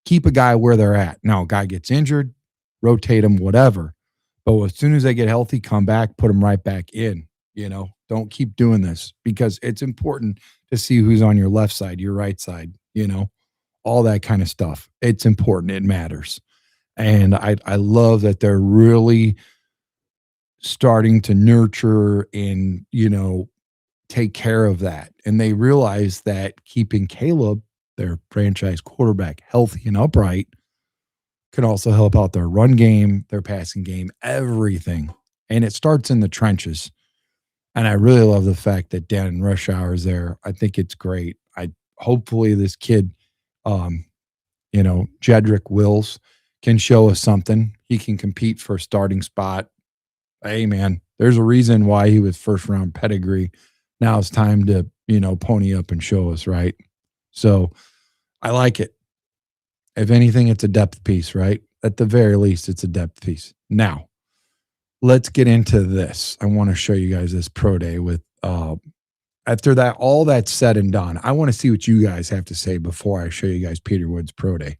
A: Keep a guy where they're at. Now, a guy gets injured, rotate him, whatever. But as soon as they get healthy, come back, put them right back in. Don't keep doing this, because it's important to see who's on your left side, your right side, all that kind of stuff. It's important. It matters. And I love that they're really starting to nurture and, take care of that. And they realize that keeping Caleb, their franchise quarterback, healthy and upright can also help out their run game, their passing game, everything. And it starts in the trenches. And I really love the fact that Dan Rushhour is there. I think it's great. Hopefully this kid, Jedrick Wills, can show us something. He can compete for a starting spot. Hey, man, there's a reason why he was first round pedigree. Now it's time to, pony up and show us, right? So I like it. If anything, it's a depth piece, right? At the very least, it's a depth piece. Now, let's get into this. I want to show you guys this pro day with after that, all that's said and done. I want to see what you guys have to say before I show you guys Peter Woods pro day.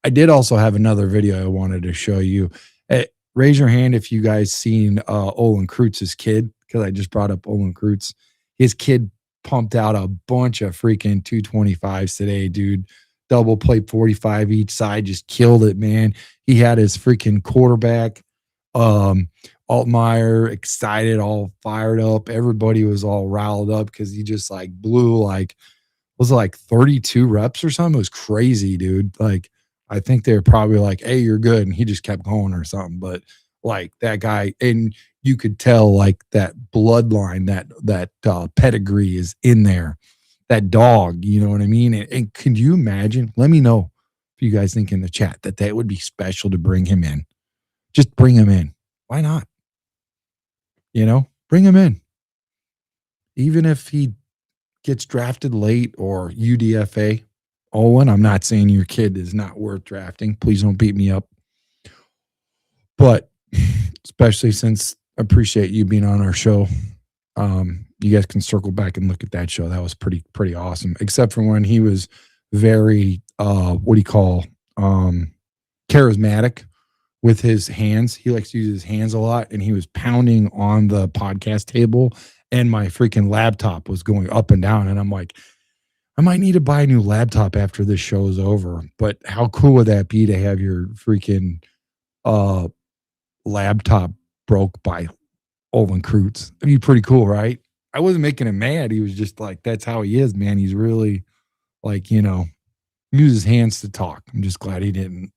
A: I did also have another video I wanted to show you. Raise your hand if you guys seen Olin Kreutz's kid, because I just brought up Olin Kreutz. His kid pumped out a bunch of freaking 225s today, dude. Double plate 45 each side, just killed it, man. He had his freaking quarterback, Altmaier, excited, all fired up. Everybody was all riled up because he just like blew was it like 32 reps or something? It was crazy, dude. Like, I think they were probably like, hey, you're good. And he just kept going or something. But like that guy, and you could tell like that bloodline, that pedigree is in there. That dog, you know what I mean? And can you imagine? Let me know if you guys think in the chat that would be special to bring him in. Just bring him in. Why not? Bring him in. Even if he gets drafted late or UDFA. Owen, I'm not saying your kid is not worth drafting. Please don't beat me up. But especially since I appreciate you being on our show. You guys can circle back and look at that show. That was pretty awesome. Except for when he was very charismatic with his hands. He likes to use his hands a lot, and he was pounding on the podcast table, and my freaking laptop was going up and down. And I'm like, I might need to buy a new laptop after this show is over. But how cool would that be to have your freaking laptop broke by Olin Kreutz? That'd be pretty cool, right? I wasn't making him mad. He was just like, that's how he is, man. He's really like, use his hands to talk. I'm just glad I didn't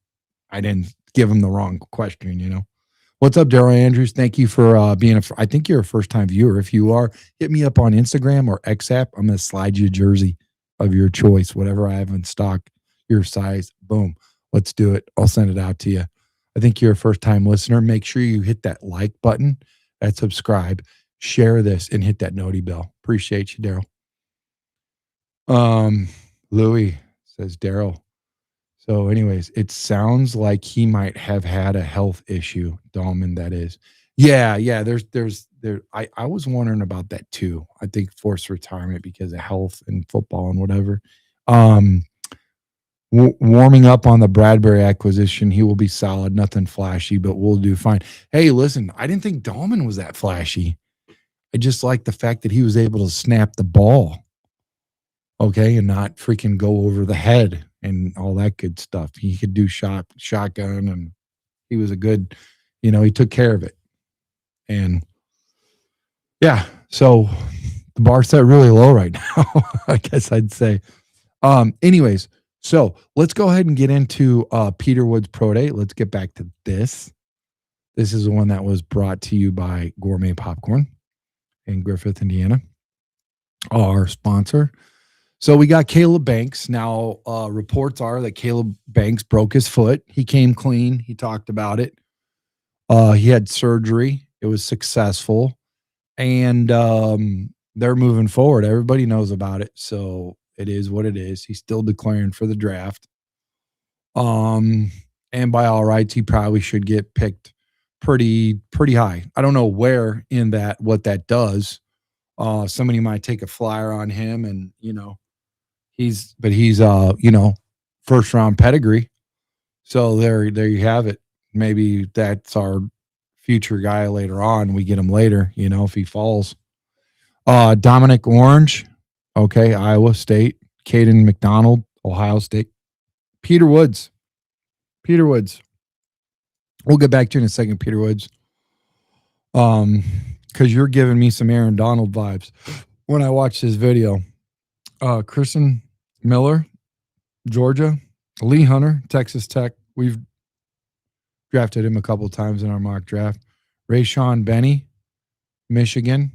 A: give him the wrong question, What's up, Daryl Andrews? Thank you for being I think you're a first-time viewer. If you are, hit me up on Instagram or XApp. I'm going to slide you a jersey of your choice, whatever I have in stock, your size. Boom. Let's do it. I'll send it out to you. I think you're a first-time listener. Make sure you hit that like button, that subscribe, share this, and hit that noti bell. Appreciate you, Daryl. Louis says, Daryl. So anyways, it sounds like he might have had a health issue, Dahlman, that is. Yeah. I was wondering about that too. I think forced retirement because of health and football and whatever. Warming up on the Bradbury acquisition. He will be solid, nothing flashy, but we'll do fine. Hey, listen, I didn't think Dahlman was that flashy. I just like the fact that he was able to snap the ball, okay, and not freaking go over the head and all that good stuff. He could do shotgun, and he was a good, he took care of it. And yeah, so the bar set really low right now, I guess I'd say. Anyways, so let's go ahead and get into Peter Woods Pro Day. Let's get back to this. This is the one that was brought to you by Gourmet Popcorn in Griffith, Indiana, our sponsor. So we got Caleb Banks. Now, reports are that Caleb Banks broke his foot. He came clean. He talked about it. He had surgery. It was successful. And they're moving forward. Everybody knows about it. So it is what it is. He's still declaring for the draft. And by all rights, he probably should get picked pretty high. I don't know where in that, what that does. Somebody might take a flyer on him, and, he's first round pedigree. So there you have it. Maybe that's our future guy later on. We get him later, if he falls. Dominic Orange, okay, Iowa State. Caden McDonald, Ohio State. Peter Woods. We'll get back to you in a second, Peter Woods. Because you're giving me some Aaron Donald vibes when I watch this video. Kristen Miller, Georgia. Lee Hunter, Texas Tech. We've drafted him a couple of times in our mock draft. Rayshawn Benny, Michigan.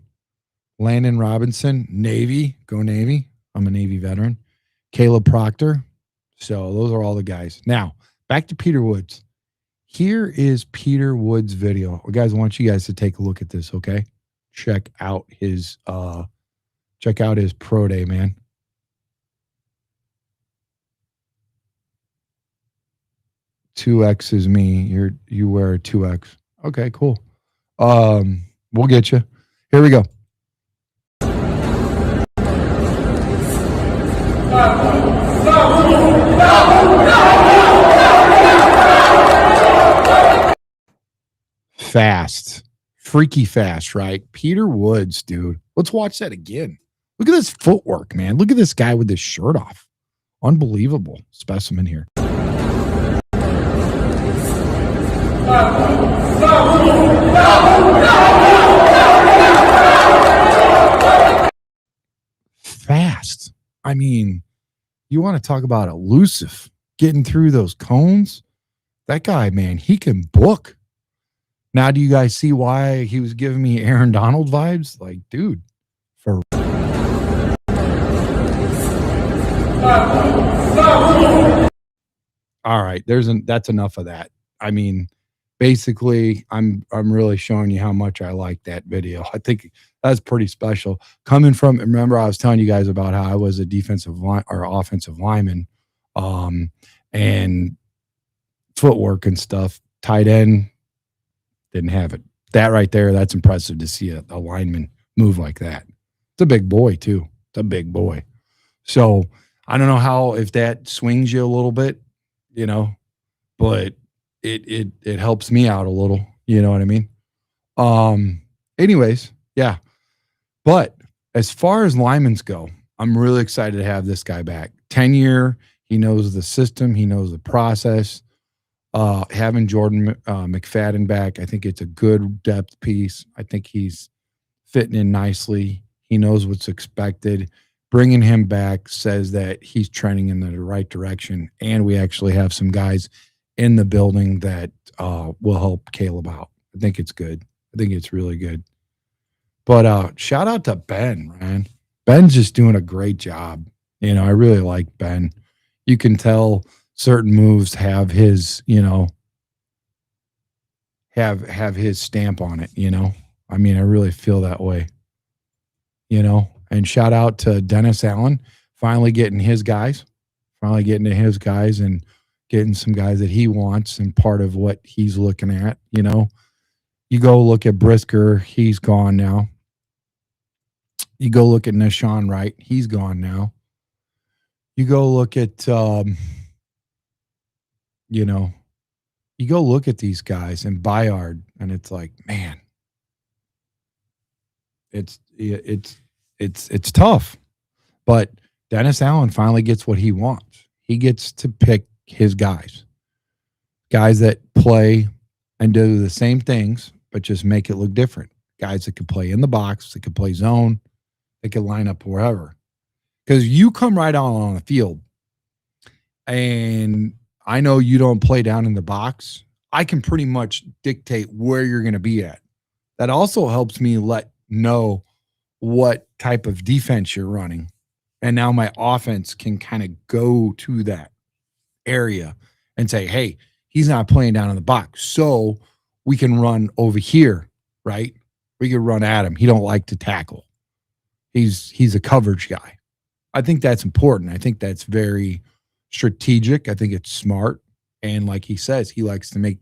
A: Landon Robinson, Navy. Go Navy. I'm a Navy veteran. Caleb Proctor. So those are all the guys. Now, back to Peter Woods. Here is Peter Woods' video. Guys, I want you guys to take a look at this, okay? Check out his pro day, man. Two X is me. You wear a 2X. Okay, cool. We'll get you. Here we go. Fast. Freaky fast, right? Peter Woods, dude. Let's watch that again. Look at this footwork, man. Look at this guy with his shirt off. Unbelievable specimen here. Fast. I mean, you want to talk about elusive, getting through those cones? That guy, man, he can book. Now, do you guys see why he was giving me Aaron Donald vibes? Like, dude, for all right, that's enough of that. I mean, basically, I'm really showing you how much I like that video. I think that's pretty special. Coming from, remember, I was telling you guys about how I was a defensive line or offensive lineman, and footwork and stuff. Tight end, didn't have it. That right there, that's impressive to see a lineman move like that. It's a big boy, too. It's a big boy. So I don't know if that swings you a little bit, but it helps me out a little. You know what I mean? Anyways, yeah. But as far as linemen go, I'm really excited to have this guy back. 10-year, he knows the system, he knows the process. Having Jordan McFadden back, I think it's a good depth piece. I think he's fitting in nicely. He knows what's expected. Bringing him back says that he's trending in the right direction, and we actually have some guys in the building that will help Caleb out. I think it's good. I think it's really good. But shout out to Ben, man. Ben's just doing a great job. I really like Ben. You can tell certain moves have his, have his stamp on it, I mean, I really feel that way, and shout out to Dennis Allen, finally getting to his guys and getting some guys that he wants and part of what he's looking at, You go look at Brisker, he's gone now. You go look at Nashawn Wright, he's gone now. You go look at, you go look at these guys and Bayard, and it's like, man, it's tough. But Dennis Allen finally gets what he wants. He gets to pick his guys that play and do the same things, but just make it look different. Guys that can play in the box, that can play zone, that can line up wherever. Because you come right out on the field, and I know you don't play down in the box. I can pretty much dictate where you're going to be at. That also helps me know what type of defense you're running. And now my offense can kind of go to that area and say, hey, he's not playing down in the box. So we can run over here, right? We can run at him. He don't like to tackle. He's a coverage guy. I think that's important. I think that's very strategic. I think it's smart. And like he says, he likes to make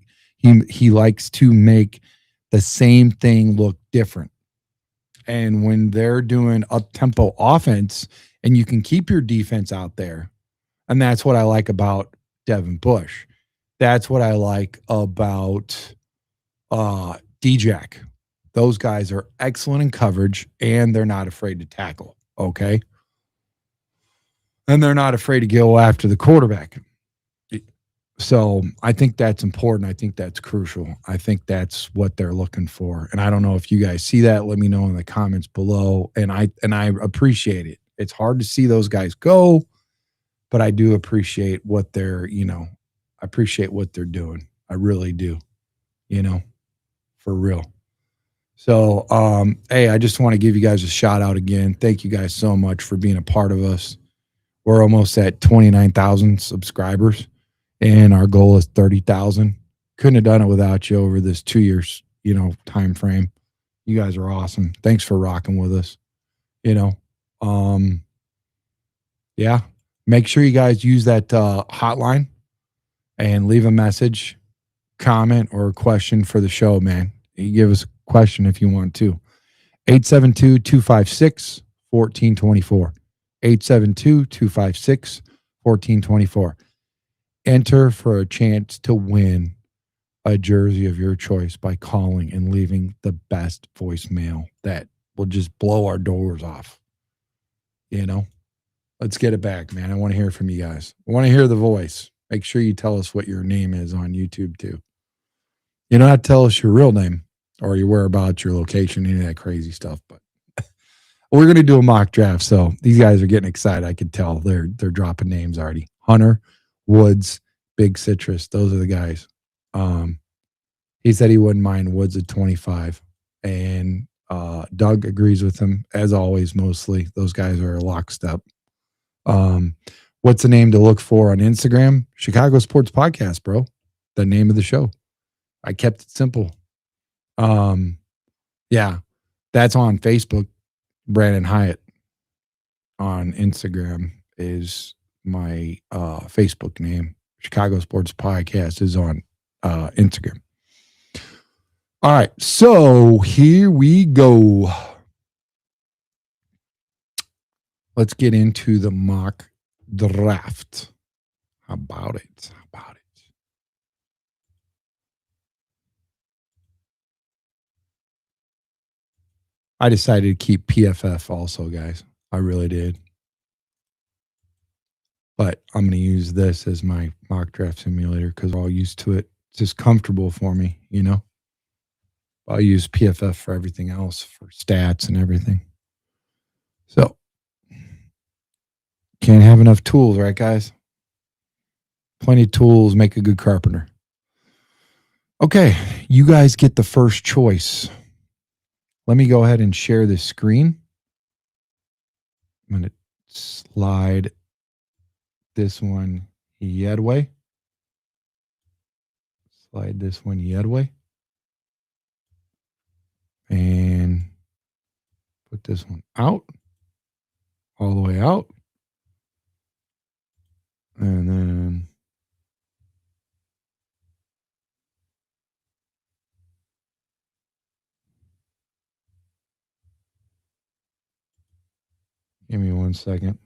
A: the same thing look different. And when they're doing up-tempo offense and you can keep your defense out there, and that's what I like about Devin Bush. That's what I like about D-Jack. Those guys are excellent in coverage, and they're not afraid to tackle, okay? And they're not afraid to go after the quarterback. So I think that's important. I think that's crucial. I think that's what they're looking for. And I don't know if you guys see that. Let me know in the comments below. And I appreciate it. It's hard to see those guys go, but I do appreciate what they're, I appreciate what they're doing. I really do, for real. So, hey, I just want to give you guys a shout out again. Thank you guys so much for being a part of us. We're almost at 29,000 subscribers, and our goal is 30,000. Couldn't have done it without you over this 2 years, time frame. You guys are awesome. Thanks for rocking with us. Yeah. Make sure you guys use that hotline and leave a message, comment, or a question for the show, man. You give us a question if you want to. 872-256-1424. 872-256-1424. Enter for a chance to win a jersey of your choice by calling and leaving the best voicemail that will just blow our doors off. Let's get it back, man. I want to hear from you guys. I want to hear the voice. Make sure you tell us what your name is on YouTube too. You don't have to tell us your real name or your whereabouts, your location, any of that crazy stuff. But we're going to do a mock draft. So these guys are getting excited. I could tell they're dropping names already. Hunter, Woods, Big Citrus. Those are the guys. He said he wouldn't mind Woods at 25. And Doug agrees with him, as always, mostly. Those guys are a lockstep. What's the name to look for on Instagram? Chicago Sports Podcast, bro. The name of the show. I kept it simple. Yeah, that's on Facebook. Brandon Hyatt on Instagram is my Facebook name. Chicago Sports Podcast is on Instagram. All right, so here we go. Let's get into the mock draft. How about it? I decided to keep PFF also, guys. I really did. But I'm going to use this as my mock draft simulator because we're all used to it. It's just comfortable for me, I'll use PFF for everything else, for stats and everything. So, can't have enough tools, right, guys? Plenty of tools make a good carpenter. Okay, you guys get the first choice. Let me go ahead and share this screen. I'm going to slide this one Yedway. Slide this one Yedway. And put this one out. All the way out. And then give me 1 second.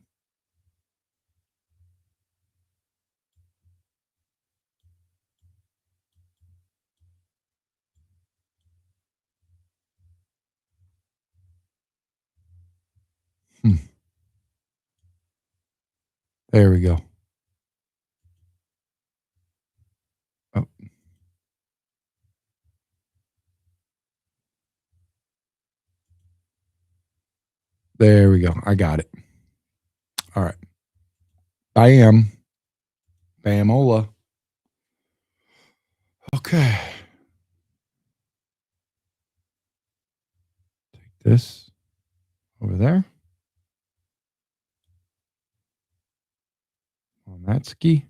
A: There we go. Oh. There we go. I got it. All right. Bamola. Okay. Take this over there. On that ski.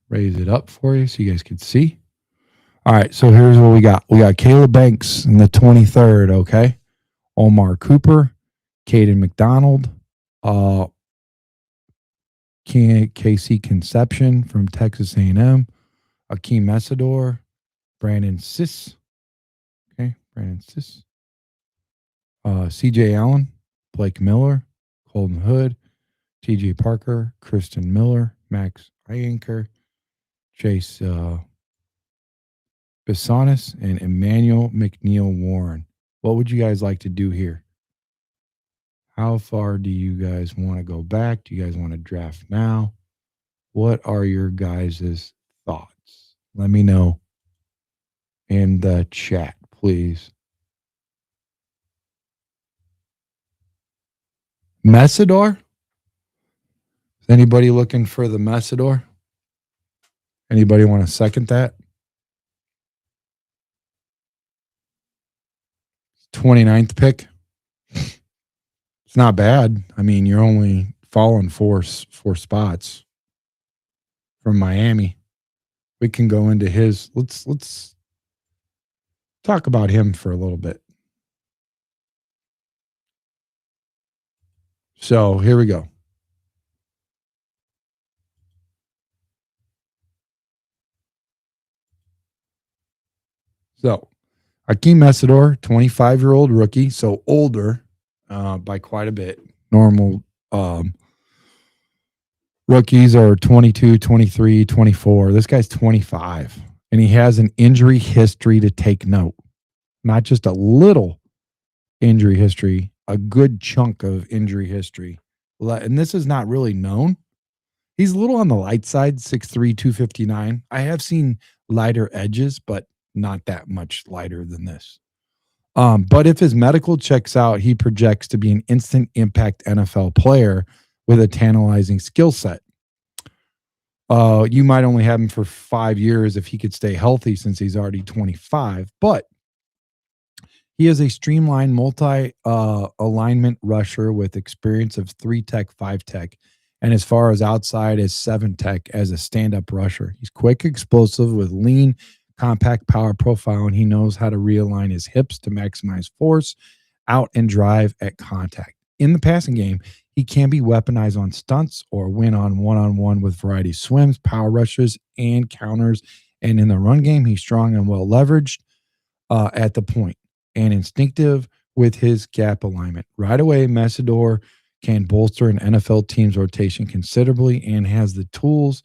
A: Raise it up for you so you guys can see. All right, so here's what we got. We got Caleb Banks in the 23rd, okay? Omar Cooper, Caden McDonald, KC Conception from Texas A&M, Hakeem Mesidor, Brandon Siss, okay, CJ Allen, Blake Miller, Colton Hood, TJ Parker, Kristen Miller, Max Ianker, Chase Bisonis, and Emmanuel McNeil Warren. What would you guys like to do here? How far do you guys want to go back? Do you guys want to draft now? What are your guys' thoughts? Let me know in the chat, please. Mesidor? Is anybody looking for the Mesidor? Anybody want to second that? 29th pick. It's not bad. I mean, you're only falling four spots. from Miami. We can go into his. Let's talk about him for a little bit. So here we go. So Hakeem Mesidor, 25-year-old rookie, so older by quite a bit. Normal rookies are 22, 23, 24. This guy's 25, and he has an injury history to take note. Not just a little injury history, a good chunk of injury history. And this is not really known. He's a little on the light side, 6'3", 259. I have seen lighter edges, but not that much lighter than this. But if his medical checks out, he projects to be an instant impact NFL player with a tantalizing skill set. You might only have him for 5 years if he could stay healthy, since he's already 25, but he is a streamlined multi-alignment rusher with experience of 3-tech, 5-tech, and as far as outside as 7-tech as a stand-up rusher. He's quick, explosive with lean, compact power profile, and he knows how to realign his hips to maximize force out and drive at contact. In the passing game, he can be weaponized on stunts or win on one-on-one with variety of swims, power rushes, and counters. And in the run game, he's strong and well leveraged at the point and instinctive with his gap alignment. Right away, Mesidor can bolster an NFL team's rotation considerably and has the tools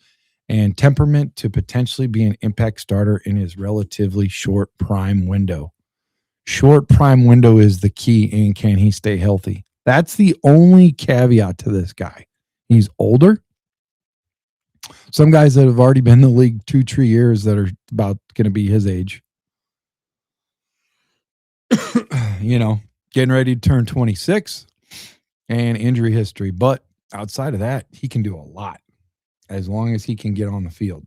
A: and temperament to potentially be an impact starter in his relatively short prime window. Short prime window is the key, and can he stay healthy? That's the only caveat to this guy. He's older. Some guys that have already been in the league 2-3 years that are about going to be his age, getting ready to turn 26 and injury history. But outside of that, he can do a lot as long as he can get on the field,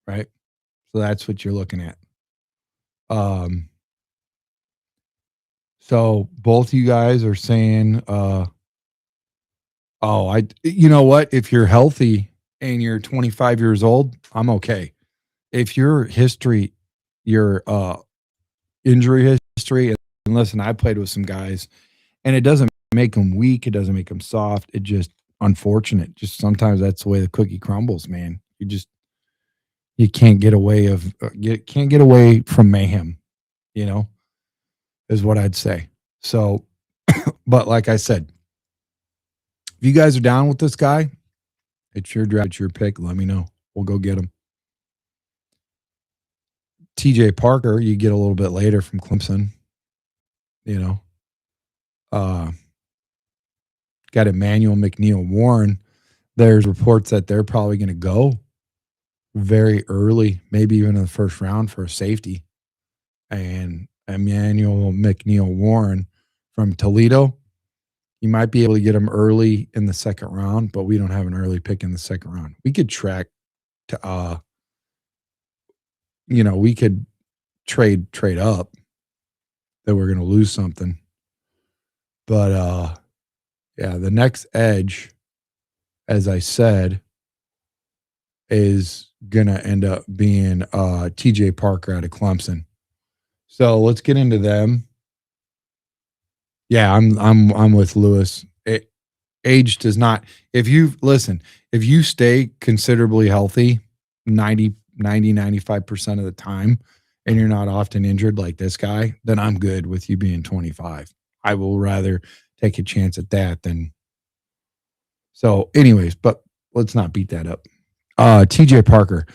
A: right? So that's what you're looking at. So both of you guys are saying, you know what? If you're healthy and you're 25 years old, I'm okay. If your injury history, and listen, I played with some guys, and it doesn't make them weak. It doesn't make them soft. It just unfortunate. Just sometimes that's the way the cookie crumbles, man. You can't get away from mayhem, is what I'd say. So, but like I said, if you guys are down with this guy, it's your draft, it's your pick. Let me know. We'll go get him. TJ Parker, you get a little bit later from Clemson. Got Emmanuel McNeil Warren. There's reports that they're probably going to go very early, maybe even in the first round for a safety. And Emmanuel McNeil Warren from Toledo, you might be able to get him early in the second round, but we don't have an early pick in the second round. We could track to, we could trade up that we're going to lose something. But, the next edge, as I said, is going to end up being TJ Parker out of Clemson. So let's get into them. Yeah, I'm with Lewis. Age does not. If you stay considerably healthy 95% of the time, and you're not often injured like this guy, then I'm good with you being 25. I will rather take a chance at that than. So anyways, but let's not beat that up. TJ Parker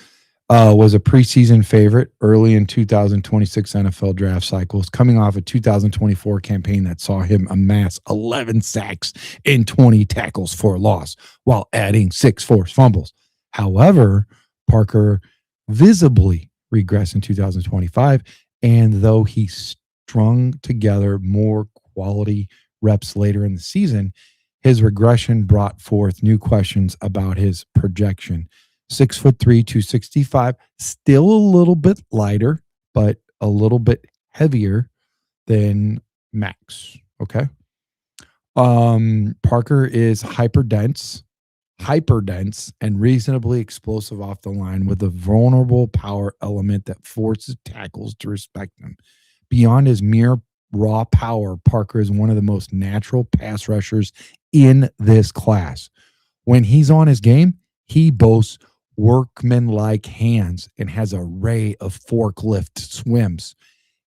A: was a preseason favorite early in 2026 NFL draft cycles, coming off a 2024 campaign that saw him amass 11 sacks and 20 tackles for a loss while adding 6 forced fumbles. However, Parker visibly regressed in 2025, and though he strung together more quality reps later in the season, his regression brought forth new questions about his projection. 6'3", 265, still a little bit lighter, but a little bit heavier than Max. Okay. Parker is hyperdense, hyperdense and reasonably explosive off the line with a vulnerable power element that forces tackles to respect him. Beyond his mere raw power, Parker is one of the most natural pass rushers in this class. When he's on his game, he boasts workman-like hands and has an array of forklift swims.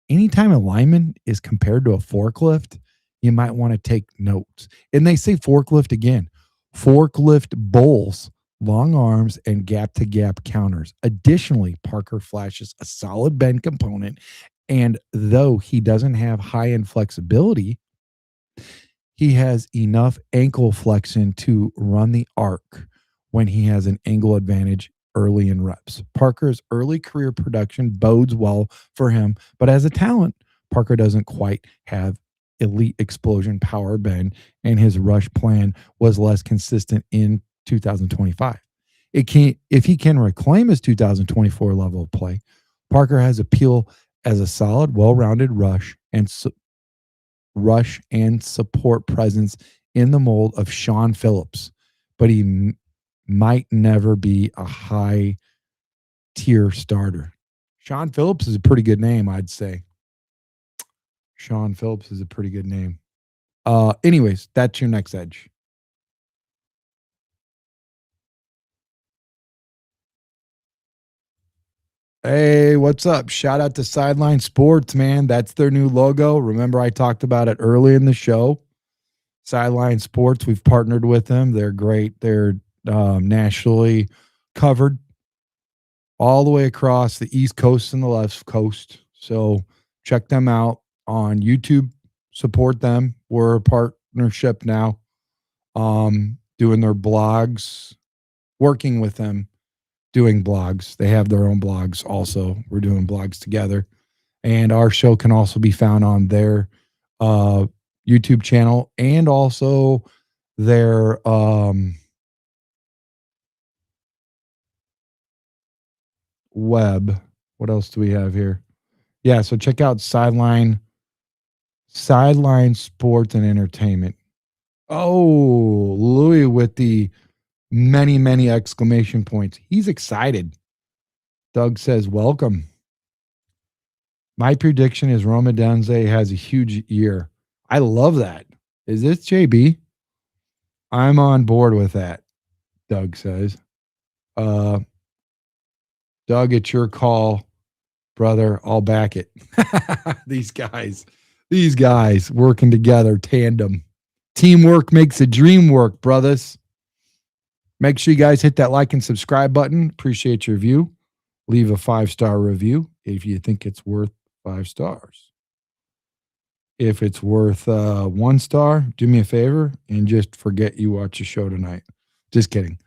A: Anytime a lineman is compared to a forklift, you might want to take notes. And they say forklift again. Forklift bowls, long arms, and gap-to-gap counters. Additionally, Parker flashes a solid bend component, and though he doesn't have high-end flexibility, he has enough ankle flexion to run the arc when he has an angle advantage early in reps. Parker's early career production bodes well for him, but as a talent, Parker doesn't quite have elite explosion power bend, and his rush plan was less consistent in 2025. If he can reclaim his 2024 level of play, Parker has appeal as a solid, well-rounded rush and support presence in the mold of Sean Phillips, but he might never be a high tier starter. Sean Phillips is a pretty good name, I'd say. Sean Phillips is a pretty good name. Anyways, that's your next edge. Hey, what's up? Shout out to Sideline Sports, man. That's their new logo. Remember, I talked about it early in the show. Sideline Sports, we've partnered with them. They're great. They're nationally covered all the way across the East Coast and the West Coast. So check them out on YouTube. Support them. We're a partnership now. Doing their blogs, working with them, doing blogs. They have their own blogs also. We're doing blogs together. And our show can also be found on their YouTube channel and also their web. What else do we have here? Yeah, so check out Sideline Sports and Entertainment. Oh, Louis with the many exclamation points. He's excited. Doug says, welcome. My prediction is Roma Denze has a huge year. I love that. Is this JB? I'm on board with that, Doug says. Doug, it's your call, brother. I'll back it. These guys working together, tandem. Teamwork makes the dream work, brothers. Make sure you guys hit that like and subscribe button. Appreciate your view. Leave a 5-star review if you think it's worth 5 stars. If it's worth 1 star, do me a favor and just forget you watch the show tonight. Just kidding.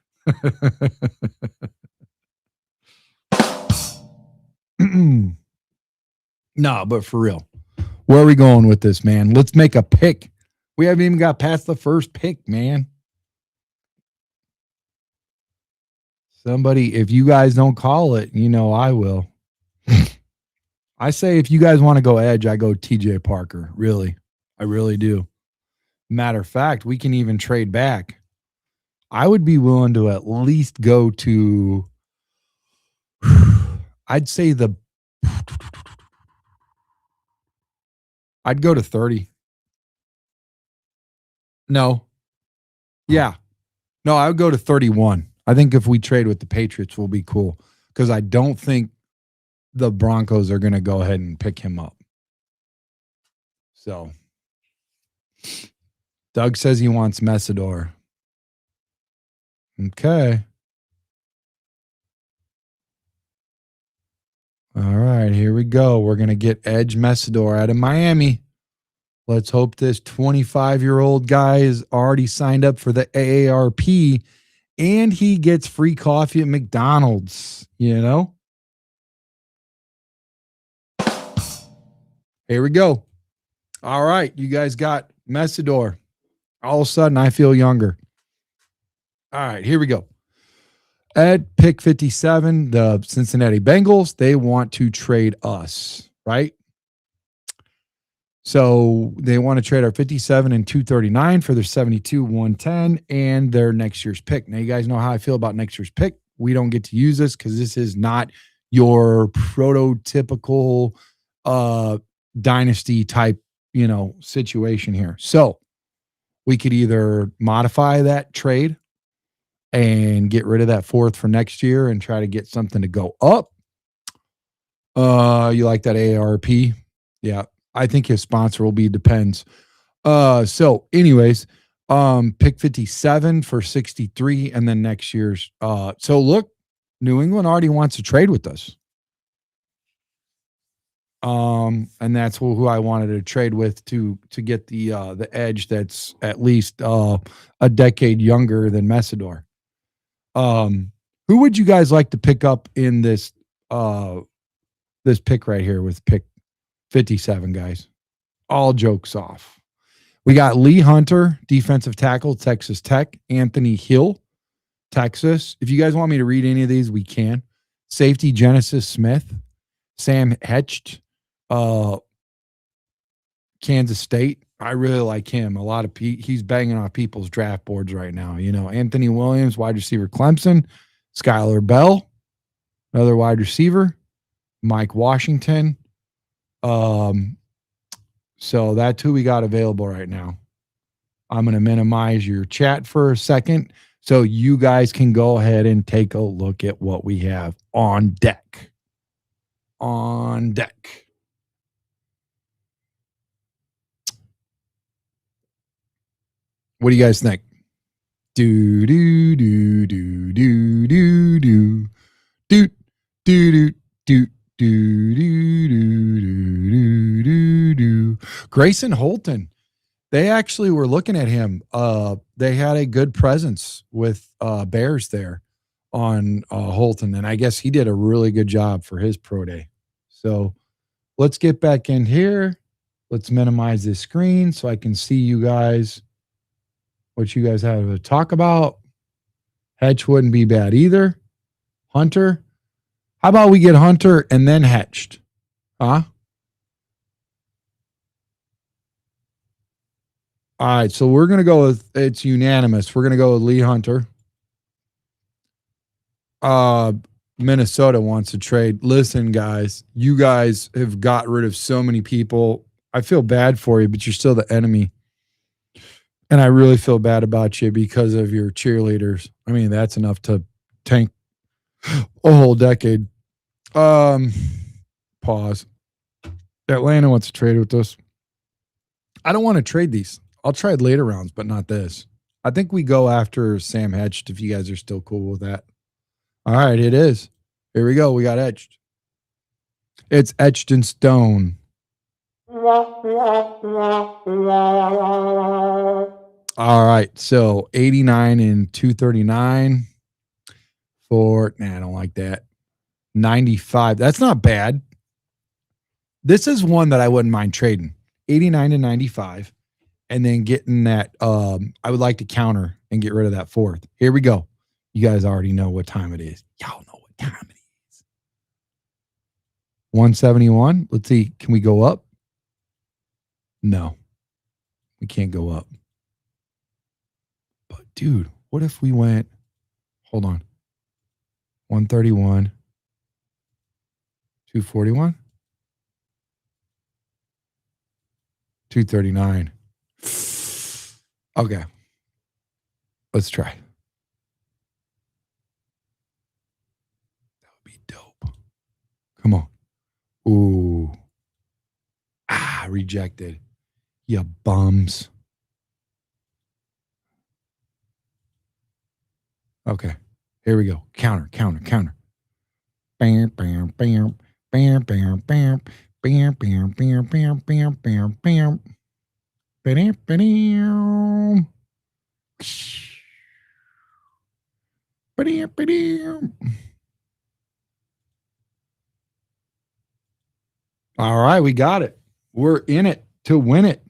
A: No, but for real. Where are we going with this, man? Let's make a pick. We haven't even got past the first pick, man. Somebody, if you guys don't call it, you know I will. I say if you guys want to go edge, I go TJ Parker. Really. I really do. Matter of fact, we can even trade back. I would be willing to at least go to, I'd say I'd go to 30. No. Yeah. No, I would go to 31. I think if we trade with the Patriots, we'll be cool because I don't think the Broncos are going to go ahead and pick him up. So, Doug says he wants Mesidor. Okay. All right, here we go. We're going to get Edge Mesidor out of Miami. Let's hope this 25-year-old guy is already signed up for the AARP and he gets free coffee at McDonald's, you know? Here we go. All right, you guys got Mesidor. All of a sudden, I feel younger. All right, here we go. At pick 57, the Cincinnati Bengals, they want to trade us, right? So they want to trade our 57 and 239 for their 72, 110 and their next year's pick. Now, you guys know how I feel about next year's pick. We don't get to use this because this is not your prototypical dynasty type, situation here. So we could either modify that trade and get rid of that 4th for next year and try to get something to go up. You like that ARP? Yeah. I think his sponsor will be depends. So anyways, pick 57 for 63 and then next year's. So look, New England already wants to trade with us. And that's who I wanted to trade with to get the edge that's at least a decade younger than Mesidor. Who would you guys like to pick up in this this pick right here with pick 57, guys? All jokes off. We got Lee Hunter, defensive tackle, Texas Tech. Anthony Hill, Texas. If you guys want me to read any of these, we can. Safety, Genesis Smith. Sam Hecht, Kansas State. I really like him. He's banging off people's draft boards right now. Anthony Williams, wide receiver, Clemson. Skylar Bell, another wide receiver. Mike Washington. So that's who we got available right now. I'm going to minimize your chat for a second so you guys can go ahead and take a look at what we have on deck. On deck. What do you guys think? Do do do do do do do do do do do do do do do. Grayson Holton. They actually were looking at him. They had a good presence with Bears there on Holton, and I guess he did a really good job for his pro day. So let's get back in here. Let's minimize this screen so I can see you guys, what you guys have to talk about. Hedge wouldn't be bad either. Hunter. How about we get Hunter and then Hetched? Huh? All right, so we're going to go with, it's unanimous. We're going to go with Lee Hunter. Minnesota wants to trade. Listen, guys, you guys have got rid of so many people. I feel bad for you, but you're still the enemy. And I really feel bad about you because of your cheerleaders. I mean, that's enough to tank a whole decade. Pause. Atlanta wants to trade with us. I don't want to trade these. I'll trade later rounds, but not this. I think we go after Sam Hedged if you guys are still cool with that. All right, it is. Here we go. We got Etched. It's etched in stone. All right, so 89 and 239 for, I don't like that. 95. That's not bad. This is one that I wouldn't mind trading. 89 to 95. And then getting that, I would like to counter and get rid of that 4th. Here we go. You guys already know what time it is. Y'all know what time it is. 171. Let's see. Can we go up? No. We can't go up. But, dude, what if we went, hold on. 131. 241. 239. Okay. Let's try. That would be dope. Come on. Ooh. Rejected. You bums. Okay. Here we go. Counter. Bam, bam, bam. Bam, bam, bam. Bam, bam, bam, bam, bam, bam, bam. Bam, bam. Bam, bam. All right, we got it. We're in it to win it.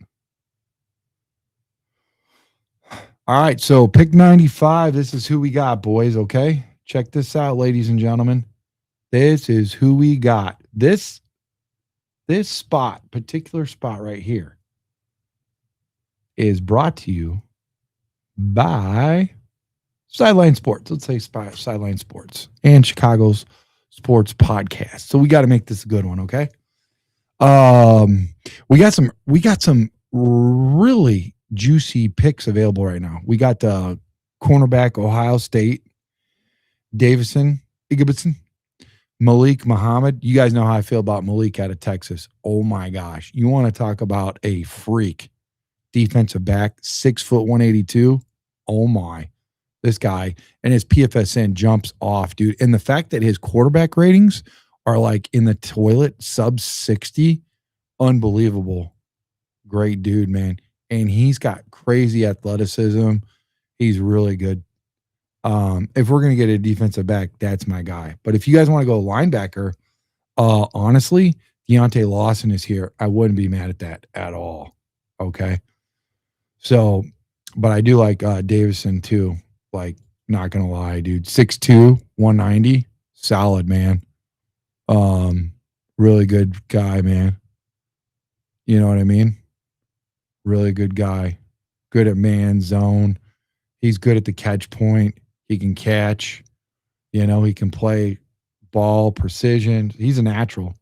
A: All right, so pick 95. This is who we got, boys, okay? Check this out, ladies and gentlemen. This is who we got. This This particular spot right here, is brought to you by Sideline Sports. Let's say Sideline Sports and Chicago's Sports Podcast. So we got to make this a good one, okay? We got some really juicy picks available right now. We got the cornerback, Ohio State, Igibson, Malik Muhammad. You guys know how I feel about Malik out of Texas. Oh my gosh. You want to talk about a freak defensive back, 6 foot 182. Oh my. This guy and his PFSN jumps off, dude. And the fact that his quarterback ratings are like in the toilet, sub 60, unbelievable. Great dude, man. And he's got crazy athleticism. He's really good. If we're going to get a defensive back, that's my guy. But if you guys want to go linebacker, honestly, Deontay Lawson is here. I wouldn't be mad at that at all. Okay. So, but I do like Davison too. Like, not going to lie, dude. 6'2", 190. Solid, man. Really good guy, man. You know what I mean? Really good guy. Good at man zone. He's good at the catch point. He can catch. You know, he can play ball, precision. He's a natural.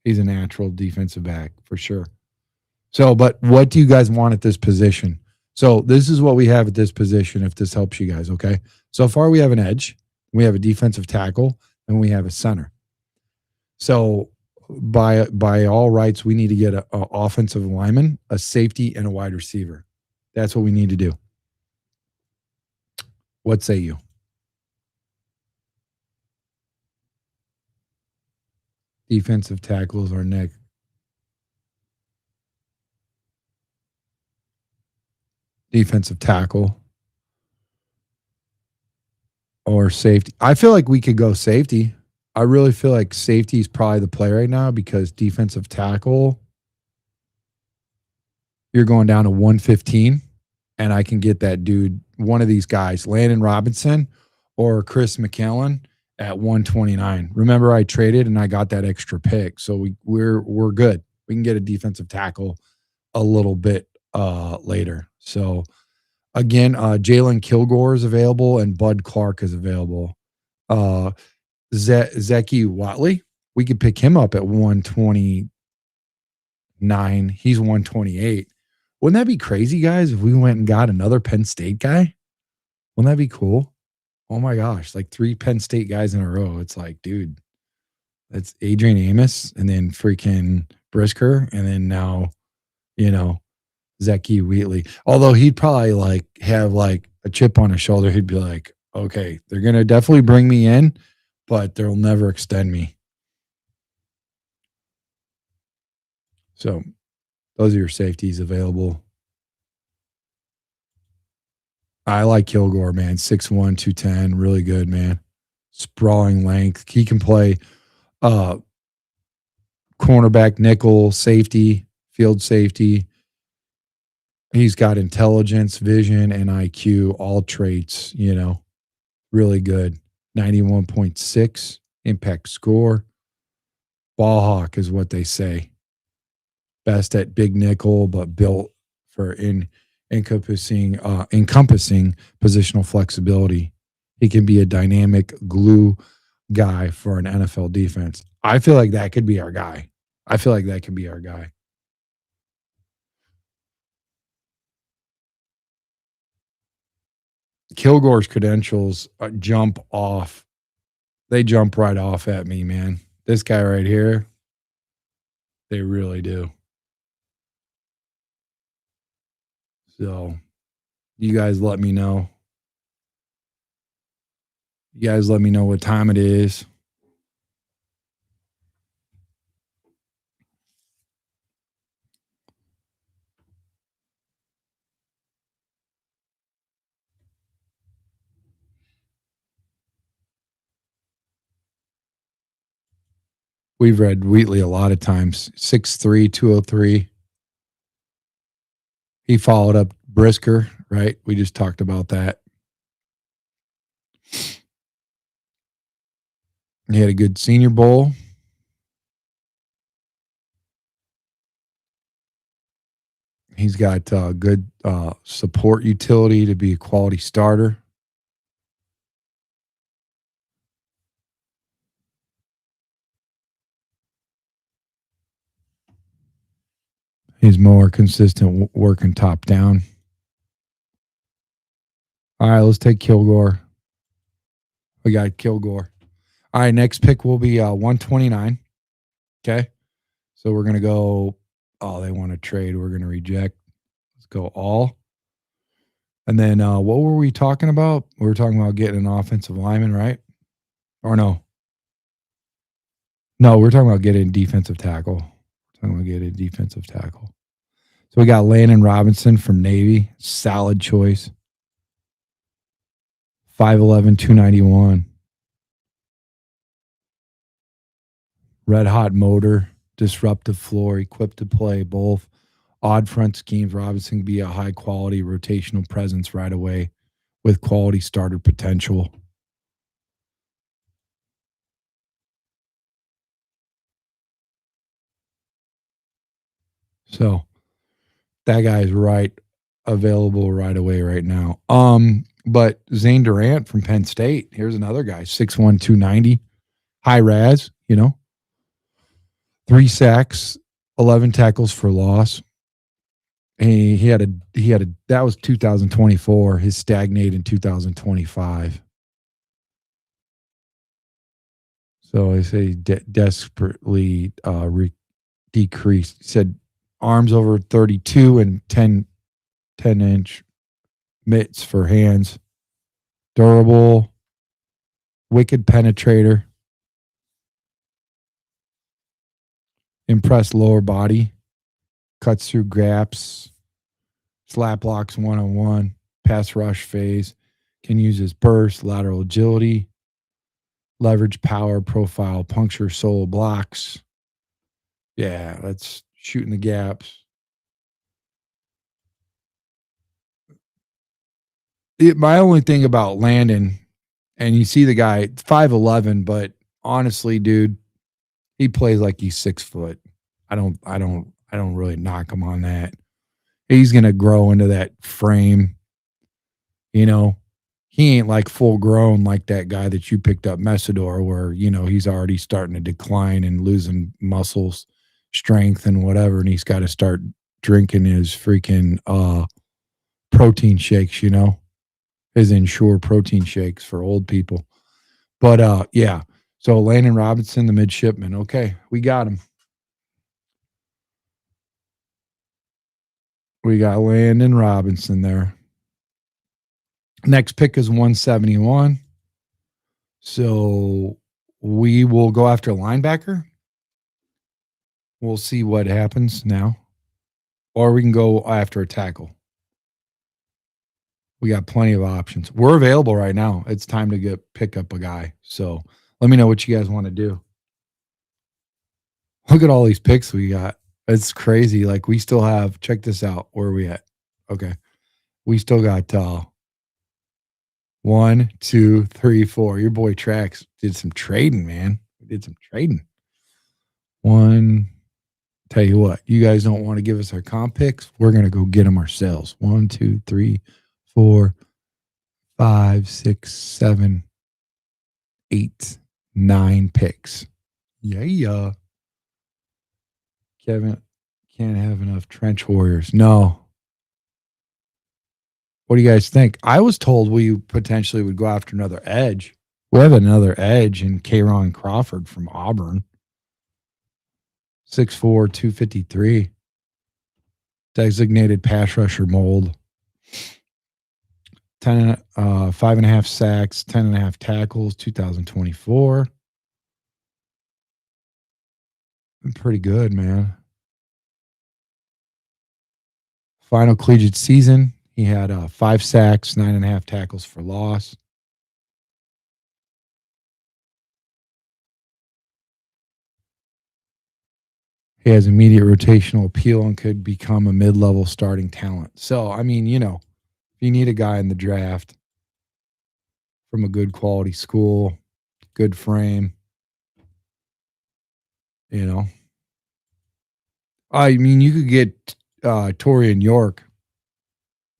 A: He's a natural defensive back for sure. So, but what do you guys want at this position? So this is what we have at this position, if this helps you guys, okay? So far we have an edge, we have a defensive tackle, and we have a center. So by all rights, we need to get an offensive lineman, a safety, and a wide receiver. That's what we need to do. What say you? Defensive tackles are next. Defensive tackle or safety. I feel like we could go safety. I really feel like safety is probably the play right now because defensive tackle, you're going down to 115, and I can get that dude, one of these guys, Landon Robinson or Chris McKellen at 129. Remember, I traded and I got that extra pick, so we're good. We can get a defensive tackle a little bit later. So again, Jalen Kilgore is available and Bud Clark is available. Zeki Watley, we could pick him up at 129. He's 128. Wouldn't that be crazy, guys, if we went and got another Penn State guy? Wouldn't that be cool? Oh my gosh, like 3 Penn State guys in a row. It's like, dude, that's Adrian Amos and then freaking Brisker and then now, you know, Zeki Wheatley. Although he'd probably like have like a chip on his shoulder. He'd be like, okay, they're going to definitely bring me in, but they'll never extend me. So those are your safeties available. I like Kilgore, man. 6'1", 210, really good, man. Sprawling length. He can play cornerback, nickel, safety, field safety. He's got intelligence, vision, and IQ, all traits, you know, really good. 91.6 impact score. Ball hawk is what they say. Best at big nickel, but built for encompassing positional flexibility. He can be a dynamic glue guy for an NFL defense. I feel like that could be our guy. Kilgore's credentials jump off. They jump right off at me, man. This guy right here, they really do. So you guys let me know. You guys let me know what time it is. We've read Wheatley a lot of times. 6'3", 203. He followed up Brisker, right? We just talked about that. He had a good Senior Bowl. He's got good support utility to be a quality starter. He's more consistent working top down. All right, let's take Kilgore. We got Kilgore. All right, next pick will be 129. Okay. So we're going to go, they want to trade. We're going to reject. Let's go all. And then what were we talking about? We were talking about getting an offensive lineman, right? Or no? No, we're talking about getting a defensive tackle. We're talking about getting a defensive tackle. So we got Landon Robinson from Navy. Solid choice. 5'11", 291. Red hot motor, disruptive floor, equipped to play both odd front schemes. Robinson can be a high quality rotational presence right away with quality starter potential. So that guy's available right away right now. But Zane Durant from Penn State, here's another guy, 6'1", 290, high raz, 3 sacks, 11 tackles for loss. He had a that was 2024. His stagnate in 2025. So I say desperately decreased. He said arms over 32 and 10-inch mitts for hands. Durable, wicked penetrator. Impressed lower body. Cuts through gaps. Slap blocks one-on-one. Pass rush phase. Can use his burst, lateral agility. Leverage power profile. Puncture solo blocks. Yeah, that's shooting the gaps. My only thing about Landon, and you see the guy 5'11", but honestly, dude, he plays like he's 6 foot. I don't really knock him on that. He's gonna grow into that frame. He ain't like full grown like that guy that you picked up, Mesidor, where he's already starting to decline and losing muscles, strength, and whatever, and he's got to start drinking his freaking protein shakes. His Ensure protein shakes for old people. But yeah. So Landon Robinson, the midshipman. Okay, we got him. We got Landon Robinson there. Next pick is 171. So we will go after a linebacker. We'll see what happens now. Or we can go after a tackle. We got plenty of options. We're available right now. It's time to pick up a guy. So let me know what you guys want to do. Look at all these picks we got. It's crazy. Like we still have, check this out. Where are we at? Okay. We still got 1, 2, 3, 4. Your boy Trax did some trading, man. We did some trading. Tell you what, you guys don't want to give us our comp picks. We're going to go get them ourselves. 1, 2, 3, 4, 5, 6, 7, 8, 9 picks. Yeah. Kevin can't have enough trench warriors. No. What do you guys think? I was told we potentially would go after another edge. We have another edge in K'Ron Crawford from Auburn. 6'4", 253. Designated pass rusher mold. 5.5 sacks, 10.5 tackles, 2024. Pretty good, man. Final collegiate season, he had 5 sacks, 9.5 tackles for loss. He has immediate rotational appeal and could become a mid-level starting talent. So, I mean, if you need a guy in the draft from a good quality school, good frame, I mean, you could get Torian York,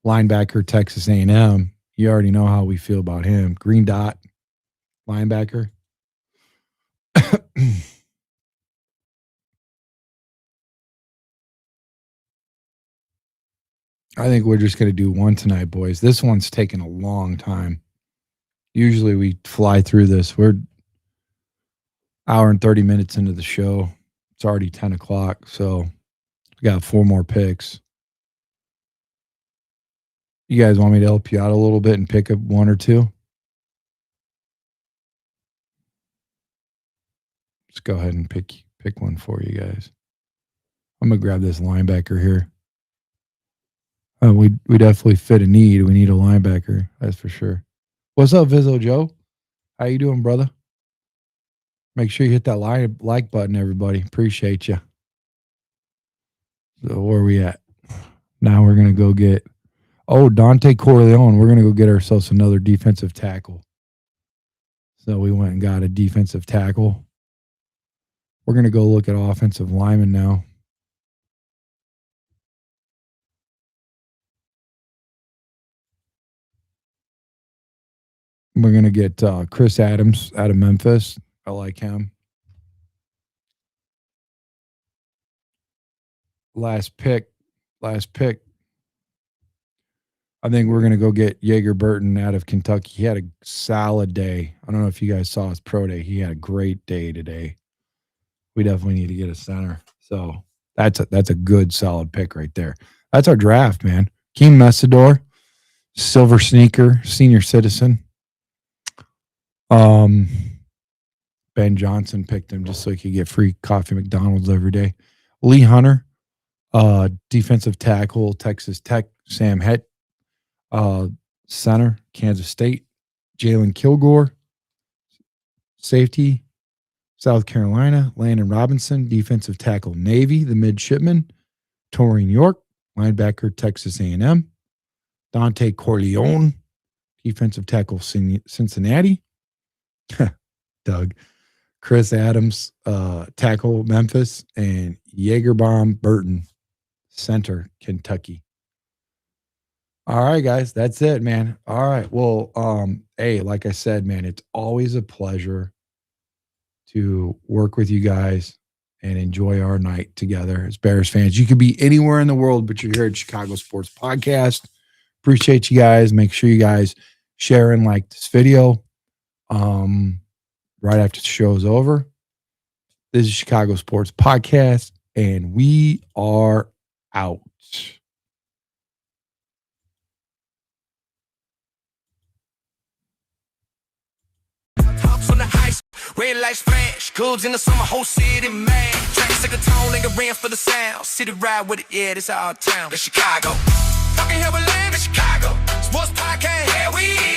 A: linebacker, Texas A&M. You already know how we feel about him. Green dot, linebacker. I think we're just going to do one tonight, boys. This one's taking a long time. Usually we fly through this. We're hour and 30 minutes into the show. It's already 10 o'clock, so we got 4 more picks. You guys want me to help you out a little bit and pick up 1 or 2? Let's go ahead and pick one for you guys. I'm going to grab this linebacker here. We definitely fit a need. We need a linebacker, that's for sure. What's up, Vizzo Joe? How you doing, brother? Make sure you hit that like button, everybody. Appreciate you. So where are we at? Now we're going to go get, Dante Corleone. We're going to go get ourselves another defensive tackle. So we went and got a defensive tackle. We're going to go look at offensive linemen now. We're going to get Chris Adams out of Memphis. I like him. Last pick. I think we're going to go get Jaeger Burton out of Kentucky. He had a solid day. I don't know if you guys saw his pro day. He had a great day today. We definitely need to get a center. So that's a good, solid pick right there. That's our draft, man. Hakeem Mesidor, silver sneaker, senior citizen. Ben Johnson picked him just so he could get free coffee McDonald's every day. Lee Hunter, defensive tackle, Texas Tech. Sam Het, center, Kansas State. Jalen Kilgore, safety, South Carolina. Landon Robinson, defensive tackle, Navy, the midshipman. Torian York, linebacker, Texas A&M. Dante Corleone, defensive tackle, Cincinnati. Doug. Chris Adams, tackle, Memphis. And Jaegerbomb Burton, center, Kentucky. All right, guys, that's it, man. All right, well, hey, like I said, man, it's always a pleasure to work with you guys and enjoy our night together as Bears fans. You could be anywhere in the world, but you're here at Chicago Sports Podcast. Appreciate you guys. Make sure you guys share and like this video right after the show is over. This is Chicago Sports Podcast, and we are out.
B: Tops on the ice, red lights flash, goods in the summer, whole city mad. Tracks like a tone, lingering for the sound. City ride with it, yeah, this our town. It's Chicago. Fucking here, we live in Chicago. Sports Podcast, here we